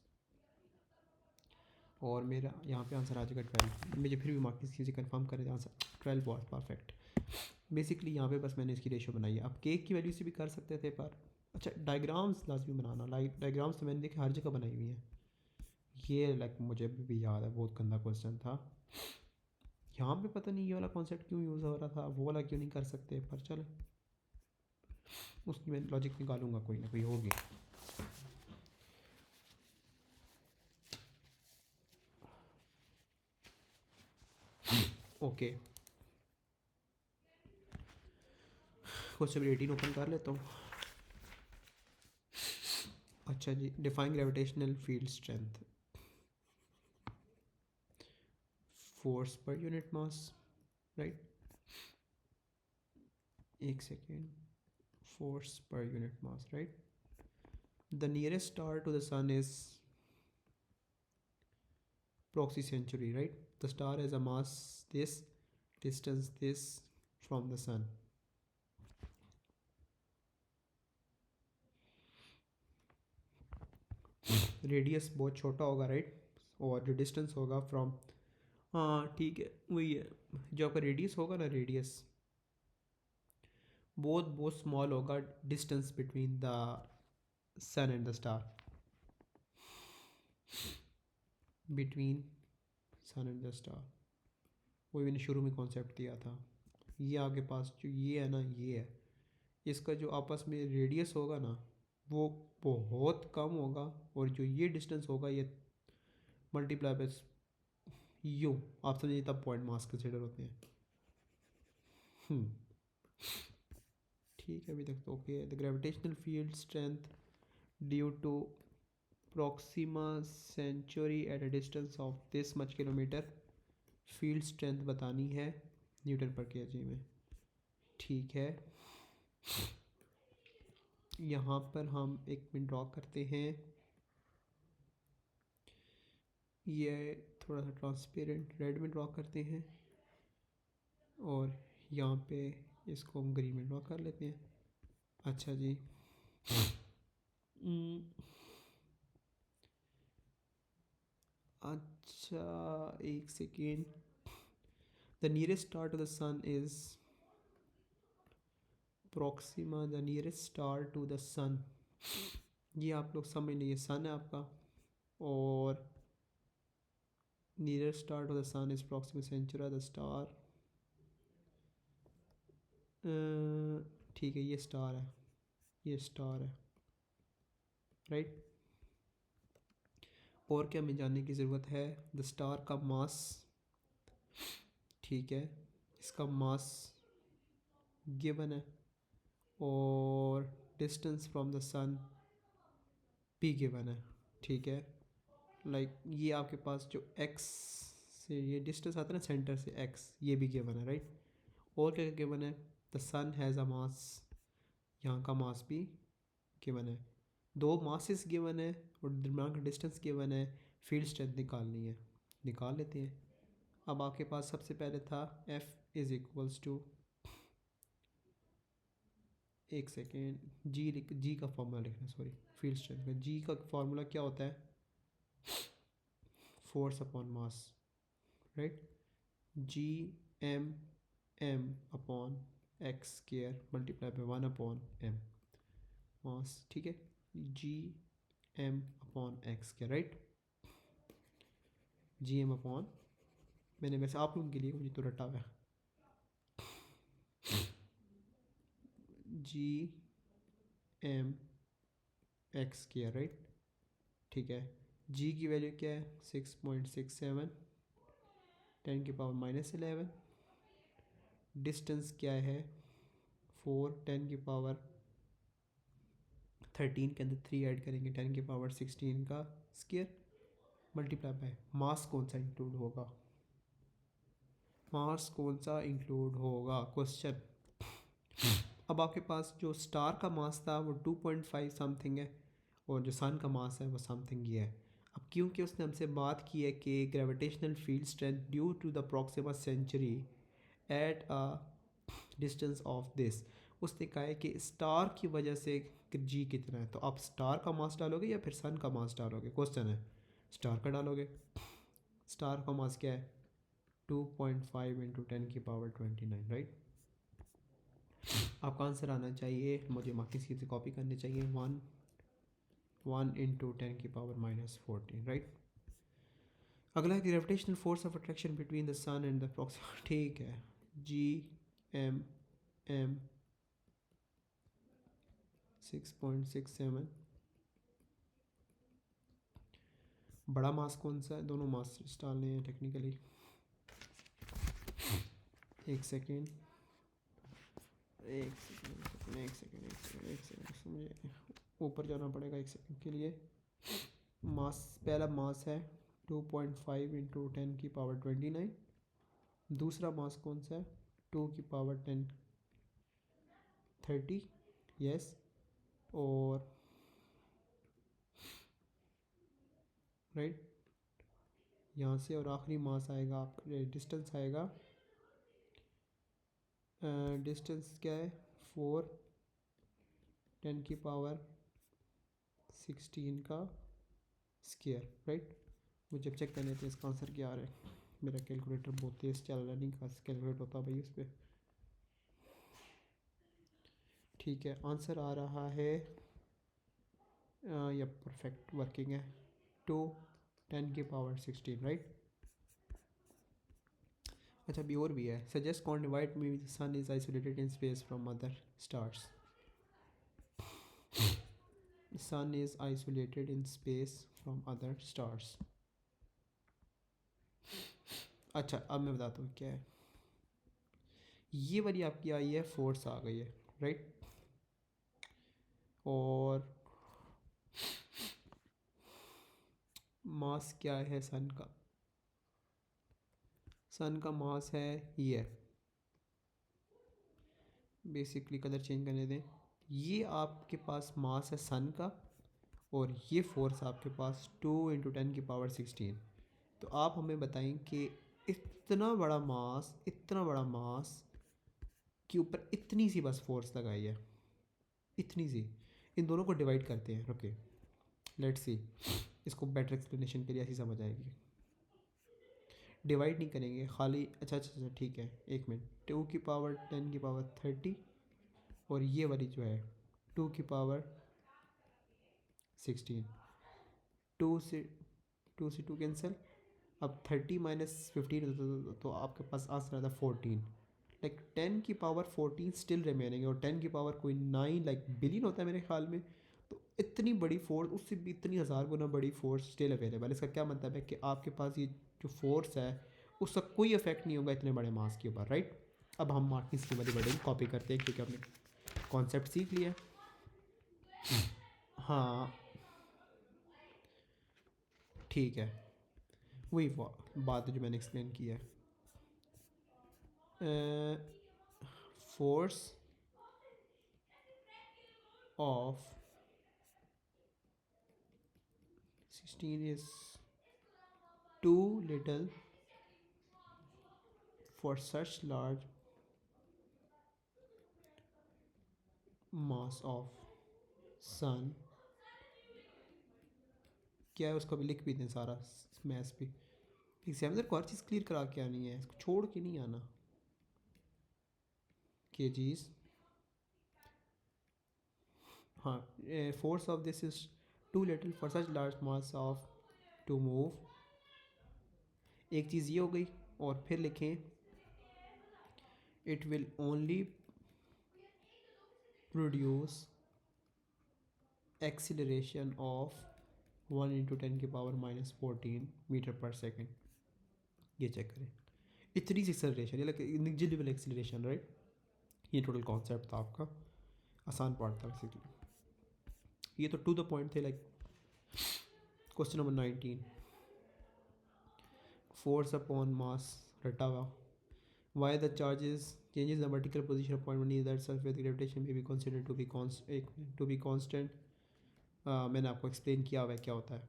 और मेरा यहाँ पे आंसर आ जाएगा 12। मुझे फिर भी मार्क्स किसी कंफर्म करे आंसर 12 वॉट परफेक्ट। बेसिकली यहाँ पे बस मैंने इसकी रेशो बनाई है। आप केक की वैल्यू से भी कर सकते थे, पर अच्छा डायग्राम्स लाजमी बनाना, लाइक डायग्राम्स तो मैंने देखे हर जगह बनाई हुई हैं। ये लाइक मुझे भी याद है, बहुत गंदा क्वेश्चन था। यहाँ पे पता नहीं ये वाला कॉन्सेप्ट क्यों यूज़ हो रहा था, वो वाला क्यों नहीं कर सकते, पर चलो उसकी मैं लॉजिक निकालूंगा, कोई ना कोई होगी। ओके, क्वेश्चन 18 ओपन कर लेता हूँ। अच्छा जी, define gravitational field strength, force per unit mass, right. एक second, force per unit mass, right? The nearest star to the sun is proxy century, right? The star has a mass this, distance this from the sun. Radius बहुत छोटा होगा, right, और जो distance होगा from, हाँ ठीक है वही है, जो आपका रेडियस होगा ना, रेडियस बहुत बहुत स्मॉल होगा, distance between the sun and the star, between sun and the star, वही मैंने शुरू में कॉन्सेप्ट दिया था। ये आपके पास जो ये है ना, ये है, इसका जो आपस में रेडियस होगा ना वो बहुत कम होगा, और जो ये डिस्टेंस होगा ये मल्टीप्लाई बाय यू, आप समझिए तब पॉइंट मास कंसिडर होते हैं। ठीक है, अभी तक तो ओके है। The gravitational field strength due to Proxima Centauri at a distance of this much kilometer, field strength बतानी है न्यूटन पर केजी में। ठीक है, यहाँ पर हम एक पिन ड्रॉ करते हैं, ये थोड़ा सा ट्रांसपेरेंट रेड में ड्रॉ करते हैं, और यहाँ पे इसको हम ग्रीन में ड्रॉ कर लेते हैं। अच्छा जी, अच्छा एक second. The nearest star to the sun is Proxima, the nearest star to the sun, ये आप लोग समझ लीजिए सन है आपका, और nearest star to the sun is Proxima Centauri the star. ठीक है, ये स्टार है, ये स्टार है, राइट। और क्या हमें जानने की ज़रूरत है? द स्टार का मास, ठीक है, इसका मास गिवन है, और डिस्टेंस फ्रॉम द सन भी गिवन है। ठीक है, लाइक ये आपके पास जो एक्स से ये डिस्टेंस आता है ना सेंटर से, एक्स, ये भी गिवन है, राइट। और क्या गिवन है? द सन हैज़ अ मास, यहाँ का मास भी गिवन है, दो मासेस गिवन है, और दरम्यान का डिस्टेंस गिवन है। फील्ड स्ट्रेंथ निकालनी है, निकाल लेते हैं। अब आपके पास सबसे पहले था F इज़ इक्वल्स टू, एक सेकेंड, जी का फॉर्मूला लिखना, सॉरी, फील्ड स्ट्रेंथ का जी का फॉर्मूला क्या होता है? Force upon mass, right. G M upon X square multiply by 1/m mass, ठीक है। G M upon X square, right. G M upon, मैंने वैसे आप लोगों के लिए मुझे तो रटा हुआ है, G M x square, right. ठीक है, जी की वैल्यू क्या है? 6.67, 10⁻⁻11। डिस्टेंस क्या है? 4, 10⁻13 के अंदर 3 ऐड करेंगे, 10⁻16 का स्क्वायर, मल्टीप्लाई बाय मास कौन सा इंक्लूड होगा? मास कौन सा इंक्लूड होगा, क्वेश्चन। अब आपके पास जो स्टार का मास था वो 2.5 समथिंग है, और जो सन का मास है वो समथिंग ये है। अब क्योंकि उसने हमसे बात की है कि gravitational field strength due to the Proxima Centauri at a distance of this, उसने कहा है कि स्टार की वजह से जी कितना है, तो आप स्टार का मास डालोगे या फिर सन का मास डालोगे? क्वेश्चन है, स्टार का डालोगे। स्टार का मास क्या है? 2.5 इंटू 10⁻29, राइट। आपका आंसर आना चाहिए, मुझे किसी से कॉपी करनी चाहिए, 1 इंटू 10⁻14, राइट। अगला है gravitational force of attraction between the sun and the Proxima, ठीक है। जी एम 6.67, बड़ा मास कौन सा है? दोनों मास डालने हैं टेक्निकली, एक सेकेंड, मुझे ऊपर जाना पड़ेगा एक सेकेंड के लिए। मास, पहला मास है 2.5 इंटू 10⁻29, दूसरा मास कौन सा है? 2⁻10⁻30, यस, और राइट, यहाँ से और आखिरी मास आएगा आपका, डिस्टेंस आएगा, डिस्टेंस क्या है? 4, 10⁻16 का स्क्वायर, राइट। मुझे चेक करने थे इसका आंसर क्या आ रहा है, मेरा कैलकुलेटर बहुत तेज़ चल रहा है, नहीं कैलकुलेट होता भाई उस पर। ठीक है, आंसर आ रहा है, या परफेक्ट वर्किंग है, 2 10⁻16, राइट। अच्छा, अभी और भी है, suggest quantified me the sun is isolated in space from other stars. Sun is isolated in space from other stars, अच्छा अब मैं बताता हूँ क्या है। ये वाली आपकी आई है, फोर्स आ गई है, राइट। और मास क्या है सन का? सन का मास है ये, बेसिकली कलर चेंज करने दें। ये आपके पास मास है सन का, और ये फोर्स आपके पास 2 × 10⁻16। तो आप हमें बताएं कि इतना बड़ा मास के ऊपर इतनी सी बस फोर्स लगाई है, इतनी सी। इन दोनों को डिवाइड करते हैं, ओके। लेट्स सी, इसको बेटर एक्सप्लेनेशन के लिए ऐसी समझ आएगी। डिवाइड नहीं करेंगे खाली, अच्छा ठीक है, एक मिनट। 2 की पावर 10 की पावर 30, और ये वाली जो है 2 की पावर 16। टू से टू कैंसिल। अब 30 - 15 तो आपके पास आंसर आता है 14। लाइक 10 की पावर 14 स्टिल रिमेनिंग है, और 10 की पावर कोई 9 लाइक बिलियन होता है मेरे ख्याल में। तो इतनी बड़ी फोर्स, उससे भी इतनी हज़ार गुना बड़ी फोर्स स्टिल अवेलेबल है। इसका क्या मतलब है कि आपके पास ये जो फोर्स है उसका कोई इफेक्ट नहीं होगा इतने बड़े मास के ऊपर, राइट। अब हम मार्किंग की वाली वर्डिंग कॉपी करते हैं, क्योंकि हमने कॉन्सेप्ट सीख लिया। हाँ ठीक है, वही बात जो मैंने एक्सप्लेन किया है। Force of 16 is too little for such large mass of sun। क्या है उसको भी लिख भी दें सारा मैथ्स भी। एग्जामिनर को हर चीज़ क्लियर करा के आनी है, इसको छोड़ के नहीं आना। kgs, हाँ। Force of this is too little for such large mass of to move. एक चीज़ ये हो गई, और फिर लिखें it will only produce acceleration of 1 × 10⁻14 meter per second. ये चेक करें, इतनी सी एक्सेलरेशन, ये लाइक निग्जिबल एक्सेलरेशन, राइट। ये टोटल कॉन्सेप्ट था आपका, आसान पार्ट था बेसिकली। ये तो टू द पॉइंट थे, like question number 19, force upon मास रटा हुआ। Y the charges changes the vertical position of point in that surface gravitation may be consider to be constant. मैंने आपको एक्सप्लेन किया हुआ है क्या होता है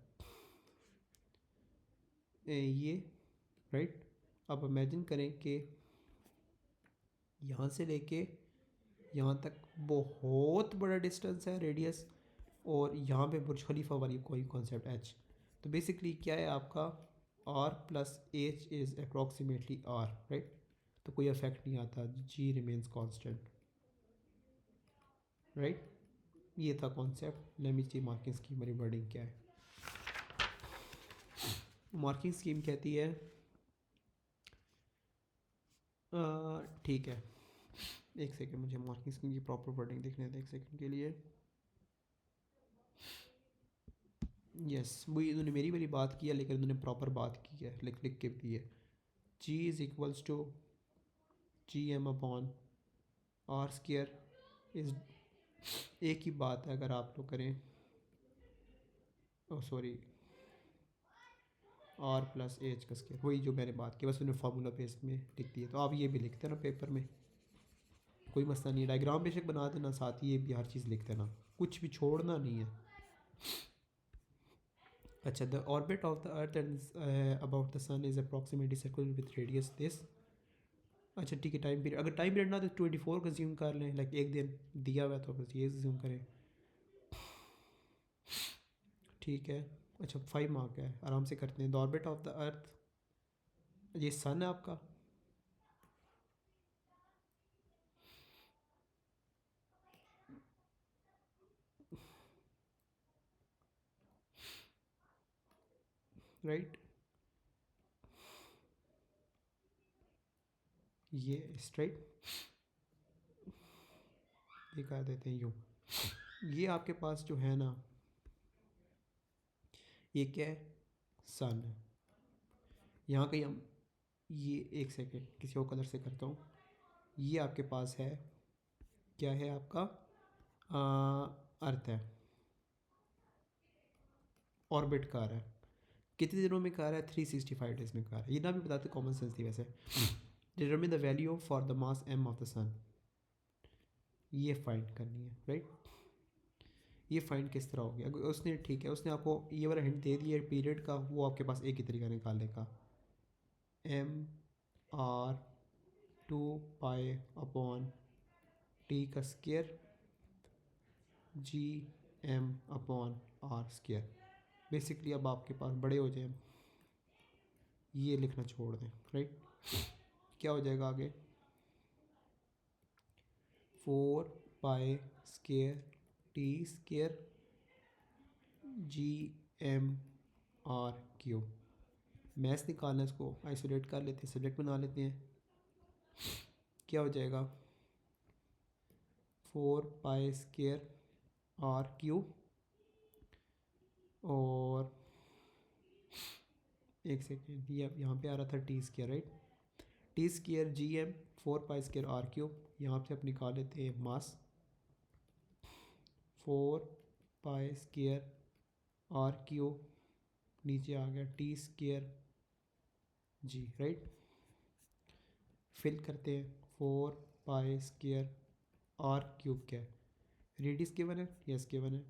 ये, राइट। अब इमेजिन करें कि यहाँ से लेके यहाँ तक बहुत बड़ा डिस्टेंस है, रेडियस, और यहाँ पे बुर्ज खलीफा वाली कोई कॉन्सेप्ट एच। तो बेसिकली क्या है आपका, R plus H is approximately R, right. तो कोई इफेक्ट नहीं आता, जी रिमेन्स कांस्टेंट, राइट। ये था कॉन्सेप्ट। लेट मी सी मार्किंग स्कीम वाली वर्डिंग क्या है। मार्किंग स्कीम कहती है, ठीक है, एक सेकेंड, मुझे मार्किंग स्कीम की प्रॉपर वर्डिंग देखने दें एक सेकेंड के लिए। यस, वही इन्होंने मेरी वाली बात की है, लेकिन इन्होंने प्रॉपर बात की है, लिख लिख के भी है। G is equals to G M upon R square is, एक ही बात है अगर आप लोग करें, oh sorry, R plus H का स्केयर, वही जो मैंने बात की, बस उन्हें फार्मूला बेस में लिख दिया। तो आप ये भी लिखते हैं ना पेपर में, कोई मसला नहीं, डायग्राम बेशक बना देना, साथ ही ये भी हर चीज़ लिख देना, कुछ भी छोड़ना नहीं है। अच्छा, the orbit of the earth and about the sun is approximately circular with radius this. अच्छा ठीक है, टाइम पीरियड, अगर टाइम पीरियड ना तो 24 कंज्यूम कर लें, लाइक एक दिन दिया हुआ है तो बस ये कंज्यूम करें, ठीक है। अच्छा 5 मार्क है, आराम से करते हैं। द ऑर्बिट ऑफ द अर्थ, ये सन है आपका, राइट। ये स्ट्राइट, ये कर देते हैं यूँ। ये आपके पास जो है ना, ये क्या है, सन है। यहाँ कहीं हम ये एक सेकेंड किसी और कलर से करता हूँ। ये आपके पास है, क्या है आपका, अर्थ है, ऑर्बिट का आ रहा है। कितने दिनों में का आ रहा है? 365 डेज में का आ रहा है। ये ना भी बताते कॉमन सेंस थी वैसे। Determine the value for the mass m of the sun, ये फाइंड करनी है, राइट। ये फाइंड किस तरह होगी? अगर उसने, ठीक है, उसने आपको ये वाला हिंट दे दिया पीरियड का, वो आपके पास एक ही तरीका निकालने का, mr/2 पाई/t gm/r²। बेसिकली अब आपके पास बड़े हो जाए, ये लिखना छोड़ दें, राइट। क्या हो जाएगा आगे? 4 पाई² t² gm/r³। मैथ्स निकालना है, इसको आइसोलेट कर लेते हैं, सब्जेक्ट बना लेते हैं। क्या हो जाएगा? 4 पाई² r³ और एक सेकेंड, ये यहाँ पे आ रहा था t², right. t² gm 4 पाई² r³। यहाँ से आप निकाल लेते हैं मास, 4 पाई² r³, नीचे आ गया t² g, राइट। फिल करते हैं, 4 पाई² r³ क्या है? रेडियस गिवन है, यस गिवन है।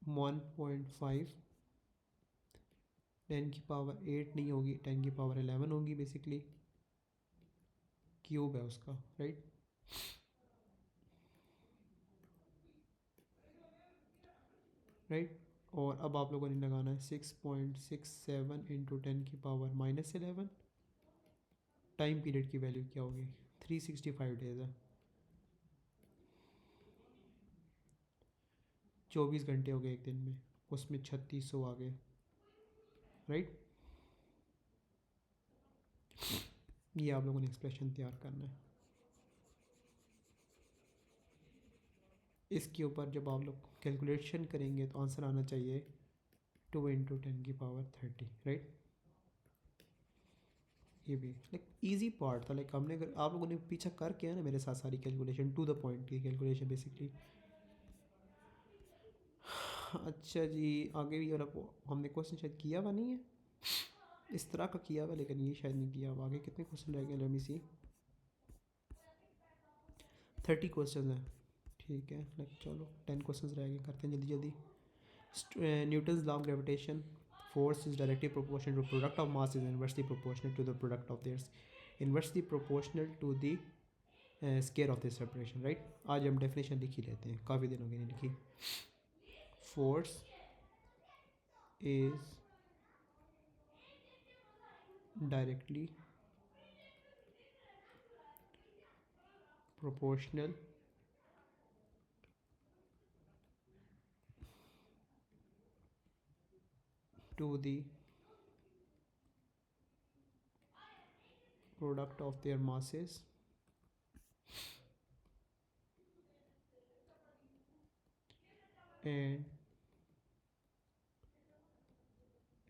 1.5, 10⁸ नहीं होगी, 10⁸11 होगी बेसिकली, क्यूब है उसका, राइट। राइट। और अब आप लोगों ने लगाना है 6.67 इंटू 10⁻⁻11। टाइम पीरियड की वैल्यू क्या होगी? 365 डेज है, 24 घंटे हो गए एक दिन में, उसमें 3600 आ गए, राइट। ये आप लोगों ने एक्सप्रेशन तैयार करना है। इसके ऊपर जब आप लोग कैलकुलेशन करेंगे तो आंसर आना चाहिए 2 इंटू 10⁻30, राइट। ये भी लाइक इजी पार्ट था, लाइक हमने, अगर आप लोगों ने पीछा कर किया ना मेरे साथ सारी कैलकुलेशन, टू द पॉइंट की कैलकुलेशन बेसिकली। अच्छा जी, आगे भी वाला हमने क्वेश्चन शायद किया हुआ नहीं है, इस तरह का किया हुआ, लेकिन ये शायद नहीं किया हुआ। आगे कितने क्वेश्चन रह गए? लेट मी सी, 30 क्वेश्चन हैं, ठीक है। लाइक चलो 10 क्वेश्चन रह गए, करते हैं जल्दी जल्दी। Newton's law of gravitation, force is directly proportional to product of mass is inversely proportional to the product of theirs, inversely proportional to the square of the separation, right। आज हम definition लिख ही लेते हैं, काफ़ी दिन हो गए नहीं लिखी। force is directly proportional to the product of their masses and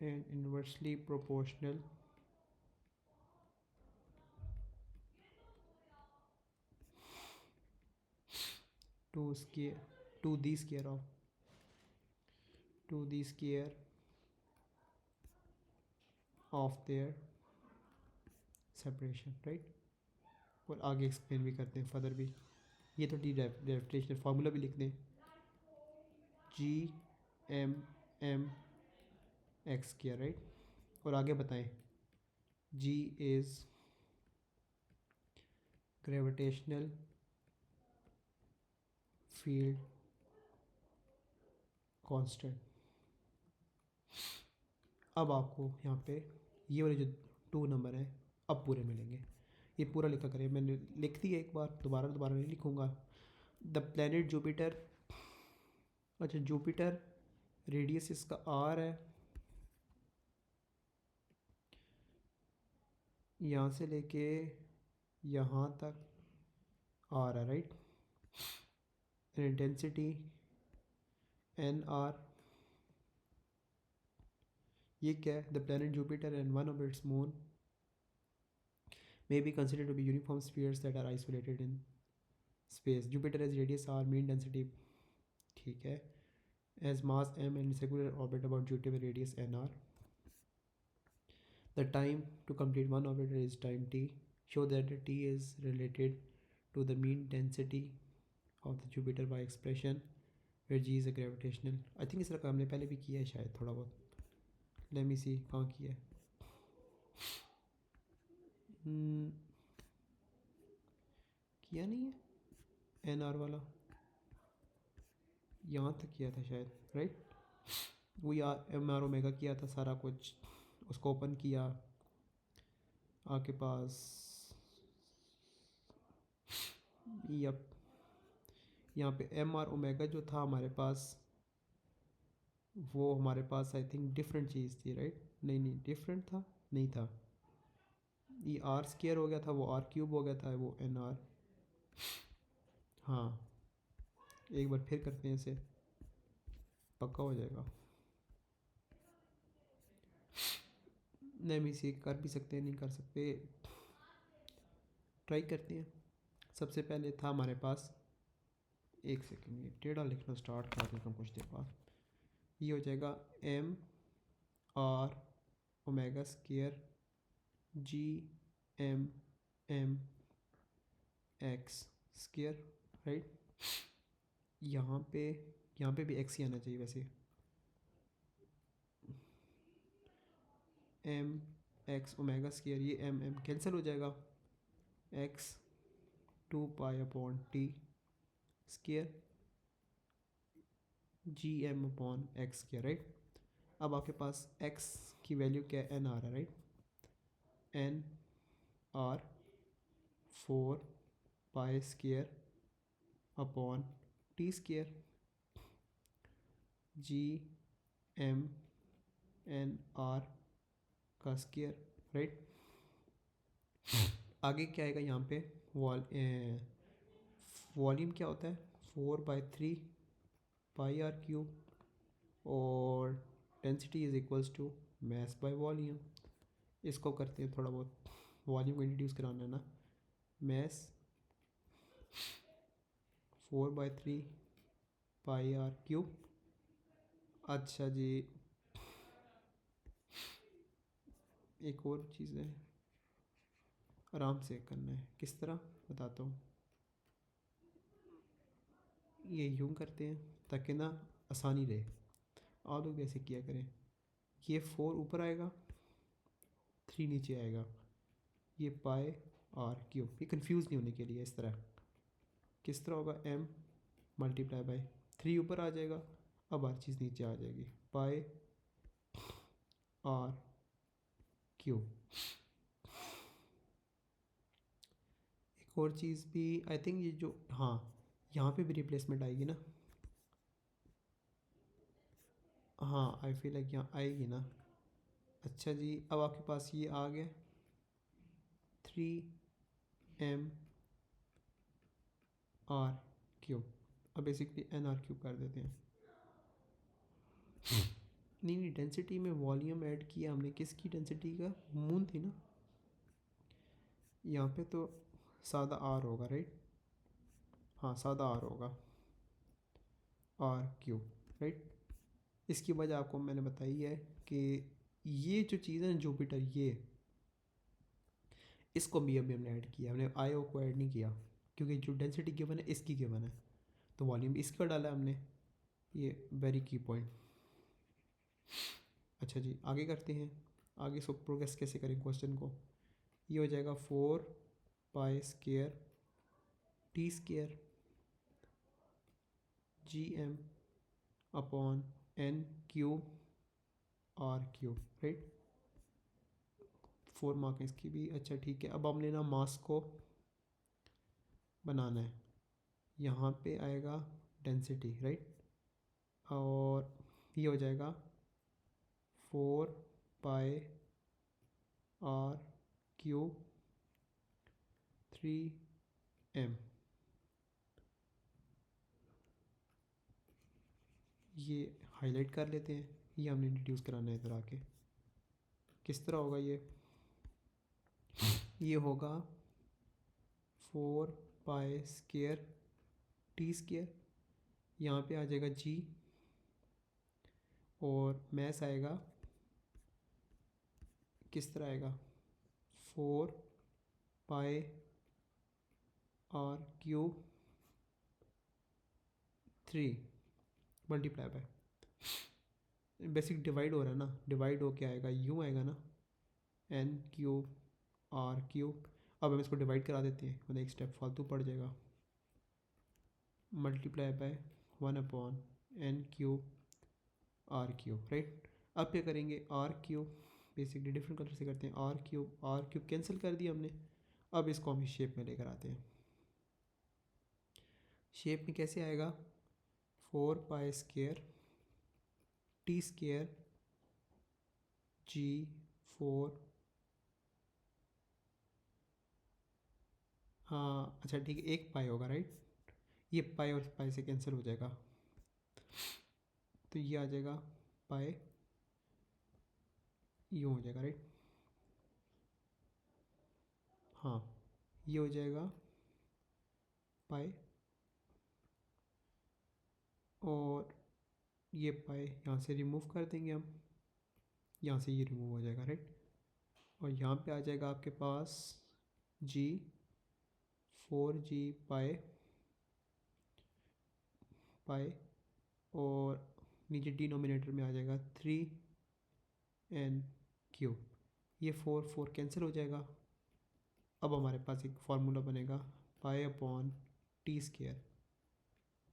inversely proportional to square to the square of their separation, right। और आगे एक्सप्लेन भी करते हैं फर्दर भी। ये तो डी डेफिनेशन फार्मूला भी लिख दें, gm/m² राइट। और आगे बताएं, g is gravitational field constant. अब आपको यहाँ पे ये वाले जो 2 नंबर हैं अब पूरे मिलेंगे, ये पूरा लिखा करें। मैंने लिख दिया एक बार, दोबारा नहीं लिखूँगा। द प्लैनेट जुपिटर, अच्छा जुपिटर रेडियस इसका r है, यहाँ से लेके यहाँ तक r है, right. and density N R, ये क्या है? The planet Jupiter and one of its moon may be considered to be uniform spheres that are isolated in space. Jupiter has radius r, mean density, ठीक है, as mass m and circular orbit about Jupiter radius nr. The time to complete one orbit is time t. Show that the t is related to the mean density of the Jupiter by expression where g is a gravitational. I think इस रकम हमने पहले भी किया है शायद थोड़ा बहुत. Let me see कहाँ किया है. किया नहीं है एन आर वाला, यहाँ तक किया था शायद, राइट. वो यार एम आर ओमेगा किया था सारा कुछ, उसको ओपन किया आपके पास. यप, यहाँ पे एम आर ओमेगा जो था हमारे पास, वो हमारे पास आई थिंक डिफरेंट चीज़ थी, राइट. नहीं नहीं, डिफरेंट था नहीं था. ये आर स्क्वायर हो गया था, वो आर क्यूब हो गया था, वो एन आर. हाँ, एक बार फिर करते हैं इसे, पक्का हो जाएगा. नहीं भी इसे कर भी सकते हैं, नहीं कर सकते, ट्राई करते हैं. सबसे पहले था हमारे पास, एक सेकेंड, ये टेढ़ा लिखना स्टार्ट कर देता हूँ कुछ देर बाद. ये हो जाएगा M R omega square G M M x square, right. यहाँ पे भी एक्स ही आना चाहिए वैसे. एम एक्स ओमेगा स्क्वायर, ये एम एम कैंसिल हो जाएगा. X 2 pi upon T square G M upon X square, right. अब आपके पास एक्स की वैल्यू क्या है? एन आर है, right. N R 4 pi square upon T square G M N R का स्क्वायर, राइट. आगे क्या आएगा यहाँ पे? वॉल्यूम क्या होता है? 4/3 पाई आर क्यूब और density is equals to mass by volume. इसको करते हैं थोड़ा बहुत, वॉल्यूम को इंट्रोड्यूस कराना है ना. मास 4/3 पाई आर क्यूब. अच्छा जी, एक और चीज़ है, आराम से करना है. किस तरह बताता हूँ. ये यूँ करते हैं ताकि ना आसानी रहे. आप लोग भी ऐसे किया करें. ये 4 ऊपर आएगा, 3 नीचे आएगा. ये पाई आर क्यूब, ये कंफ्यूज नहीं होने के लिए. इस तरह किस तरह होगा? m मल्टीप्लाई बाई 3 ऊपर आ जाएगा, अब हर चीज़ नीचे आ जाएगी. पाई आर क्यूब. एक और चीज़ भी आई थिंक, ये जो, हाँ, यहाँ पे भी रिप्लेसमेंट आएगी ना. हाँ, आई फील लाइक यहाँ आएगी ना. अच्छा जी, अब आपके पास ये आ गया 3m आर क्यूब. अब बेसिकली एन आर क्यूब कर देते हैं. नहीं नहीं, डेंसिटी में वॉल्यूम ऐड किया हमने. किसकी डेंसिटी का? मून थी ना. यहाँ पे तो सादा आर होगा, राइट. हाँ, सादा आर होगा, आर क्यूब, राइट. इसकी वजह आपको मैंने बताई है कि ये जो चीज़ है ना जुपिटर, ये इसको भी अभी हमने ऐड किया. हमने आयो को ऐड नहीं किया क्योंकि जो डेंसिटी गिवन है इसकी गिवन है, तो वॉल्यूम भी इसका डाला हमने. ये वेरी की पॉइंट. अच्छा जी, आगे करते हैं. आगे सो प्रोग्रेस कैसे करें क्वेश्चन को. ये हो जाएगा 4 pi square T square G M upon N cube R cube, right. 4 mark है इसकी भी. अच्छा ठीक है, अब हमने ना मास को बनाना है. यहाँ पे आएगा डेंसिटी, राइट. और ये हो जाएगा 4 पाई आर क्यूब 3m. ये हाईलाइट कर लेते हैं, ये हमने इंट्रोड्यूस कराना है इधर आके। किस तरह होगा ये होगा 4 पाई स्क्वायर टी स्क्वायर, यहाँ पे आ जाएगा जी, और मैथ आएगा किस तरह आएगा 4 पाई r³ 3 multiply by, basic divide हो रहा है ना, डिवाइड हो के आएगा यूँ आएगा ना n³ r³। अब हम इसको डिवाइड करा देते हैं, मतलब एक स्टेप फालतू पड़ जाएगा, मल्टीप्लाई बाय 1/n³ राइट। अब क्या करेंगे r³ बेसिकली डिफरेंट कलर से करते हैं, r³ कैंसिल कर दिया हमने। अब इसको हम इस शेप में लेकर आते हैं। शेप में कैसे आएगा 4 pi square T square g4, हाँ अच्छा ठीक है, एक पाई होगा राइट, ये पाई और पाई से कैंसिल हो जाएगा, तो ये आ जाएगा पाई, यूँ हो जाएगा राइट, हाँ ये हो जाएगा पाई, और ये पाई यहाँ से रिमूव कर देंगे हम, यहाँ से ये रिमूव हो जाएगा राइट, और यहाँ पे आ जाएगा आपके पास जी 4g पाई, और नीचे डिनोमिनेटर में आ जाएगा 3n³, ये 4 कैंसिल हो जाएगा। अब हमारे पास एक फार्मूला बनेगा पाई/t²,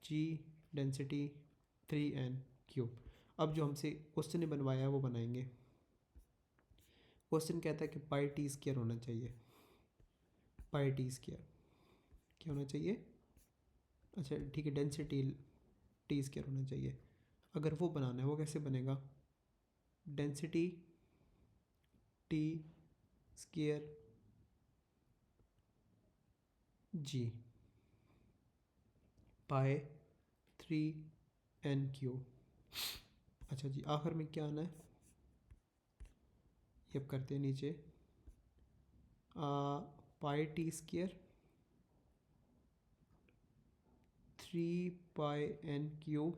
जी डेंसिटी 3n³। अब जो हमसे क्वेश्चन ने बनवाया है वो बनाएंगे। क्वेश्चन कहता है कि पाई/t² होना चाहिए, पाई/t² क्या होना चाहिए, अच्छा ठीक है डेंसिटी t² होना चाहिए। अगर वो बनाना है वो कैसे बनेगा, डेंसिटी t² जी पाई/3n³। अच्छा जी आखिर में क्या आना है, ये अब करते हैं नीचे पाई/t² 3πn³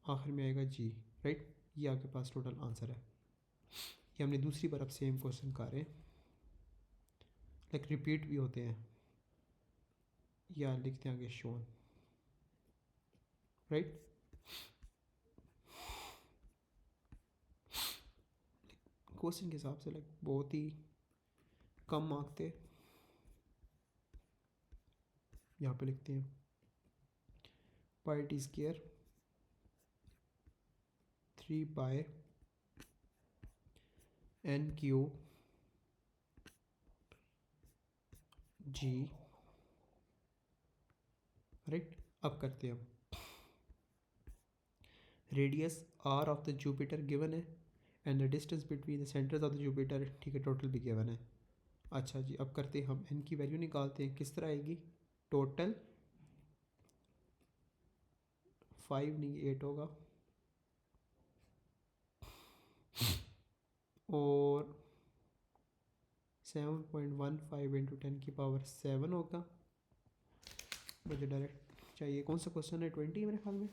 आखिर में आएगा जी राइट। ये आपके पास टोटल आंसर है। ये हमने दूसरी बार अब सेम क्वेश्चन कर रहे हैं, लाइक रिपीट भी होते हैं, या लिखते हैं आगे शोन राइट। क्वेश्चन के हिसाब से लाइक बहुत ही कम मार्क थे। यहाँ पे लिखते हैं पाई/t² 3πn³ जी राइट। अब करते हैं हम radius r of the Jupiter given है and the distance between the centres of the Jupiter, ठीक है टोटल भी गिवन है। अच्छा जी अब करते हैं हम n की वैल्यू निकालते हैं, किस तरह आएगी, टोटल 5 नहीं 8 होगा, और 7.15 इंटू 10⁻7 होगा। मुझे डायरेक्ट चाहिए, कौन सा क्वेश्चन है 20 मेरे ख्याल में,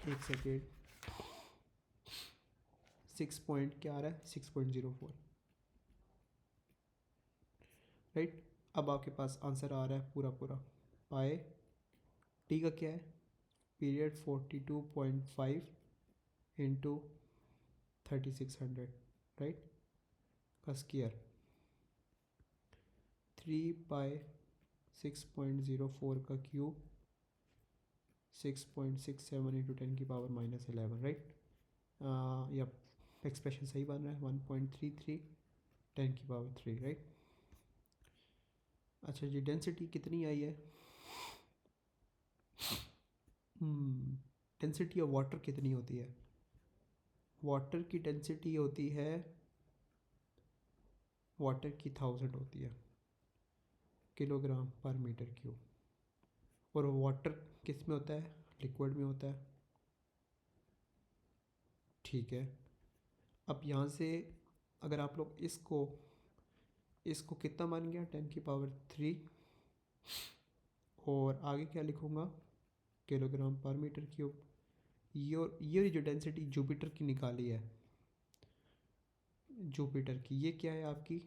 एक सेकेंड 6 पॉइंट क्या आ रहा है 6.04 राइट। अब आपके पास आंसर आ रहा है पूरा पूरा, पाए टी का क्या है पीरियड 42.5 इंटू 3600 राइट का स्क्वायर 3π6.04 का क्यूब 6.67 इंटू 10⁻11 राइट। या एक्सप्रेशन सही बन रहा है 1.33 10⁻3 राइट। अच्छा जी डेंसिटी कितनी आई है, डेंसिटी ऑफ वाटर कितनी होती है, वाटर की डेंसिटी होती है, वाटर की 1000 होती है किलोग्राम पर मीटर क्यूब, और वाटर किस में होता है, लिक्विड में होता है, ठीक है। अब यहाँ से अगर आप लोग इसको इसको कितना मान गया, 10⁻³ और आगे क्या लिखूँगा, kg/m³। ये जो डेंसिटी जुपिटर की निकाली है, जुपिटर की, ये क्या है आपकी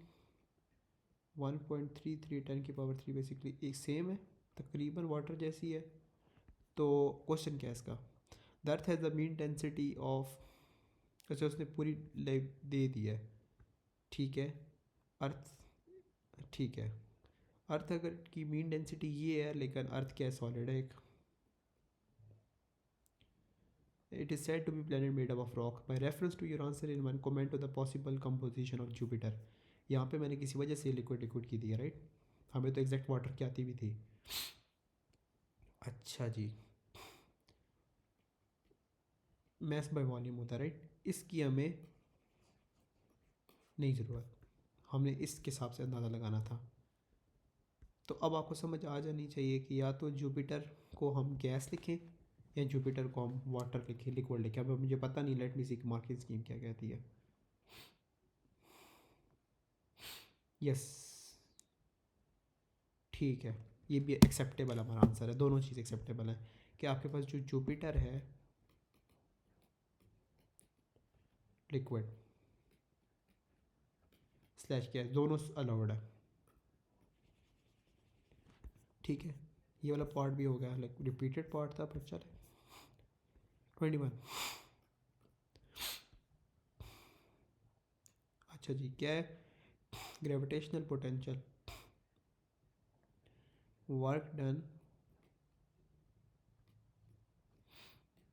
1.33 10⁻³ बेसिकली एक सेम है, तकरीबन वाटर जैसी है। तो क्वेश्चन क्या है इसका, the earth has the mean density of, अच्छा उसने पूरी दे दी है, ठीक है। अर्थ, ठीक है, अर्थ अगर की मीन डेंसिटी ये है, लेकिन अर्थ क्या है, सॉलिड है एक। It is said to be planet made up of rock. By reference to your answer in one, comment to the possible composition of Jupiter. यहाँ पे मैंने किसी वजह से लिक्विड की दी है, राइट। हमें तो एग्जैक्ट वाटर की आती भी थी। अच्छा जी, मैस बाय वॉल्यूम होता है, राइट। इसकी हमें नहीं ज़रूरत, हमने इसके हिसाब से अंदाज़ा लगाना था। तो अब आपको समझ आ जानी चाहिए कि या तो जुपिटर को हम गैस लिखें या जुपिटर को हम वाटर लिखें, लिक्विड लिखें। अब मुझे पता नहीं, लेट मी सी मार्किंग स्कीम क्या कहती है। यस, ठीक है, ये भी एक्सेप्टेबल हमारा आंसर है, दोनों चीज़ एक्सेप्टेबल है कि आपके पास जो जुपिटर है लिक्विड स्लैश क्या है, दोनों अलाउड है, ठीक है। ये वाला पार्ट भी हो गया, लाइक रिपीटेड पार्ट था पर चले। 21, अच्छा जी, क्या है, gravitational potential work done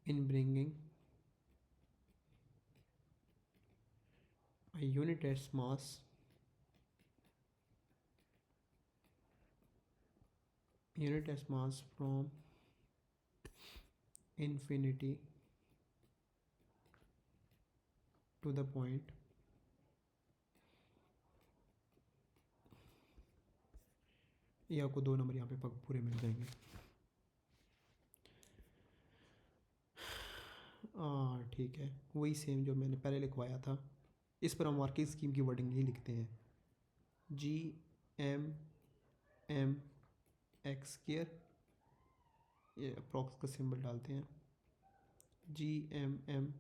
in bringing a unit as mass from infinity to the point ये आपको 2 नंबर यहाँ पे पूरे मिल जाएंगे। ठीक है, वही सेम जो मैंने पहले लिखवाया था। इस पर हम मार्किंग स्कीम की वर्डिंग ही लिखते हैं, G_m_m², ये अप्रॉक्स का सिंबल डालते हैं, G_m_m²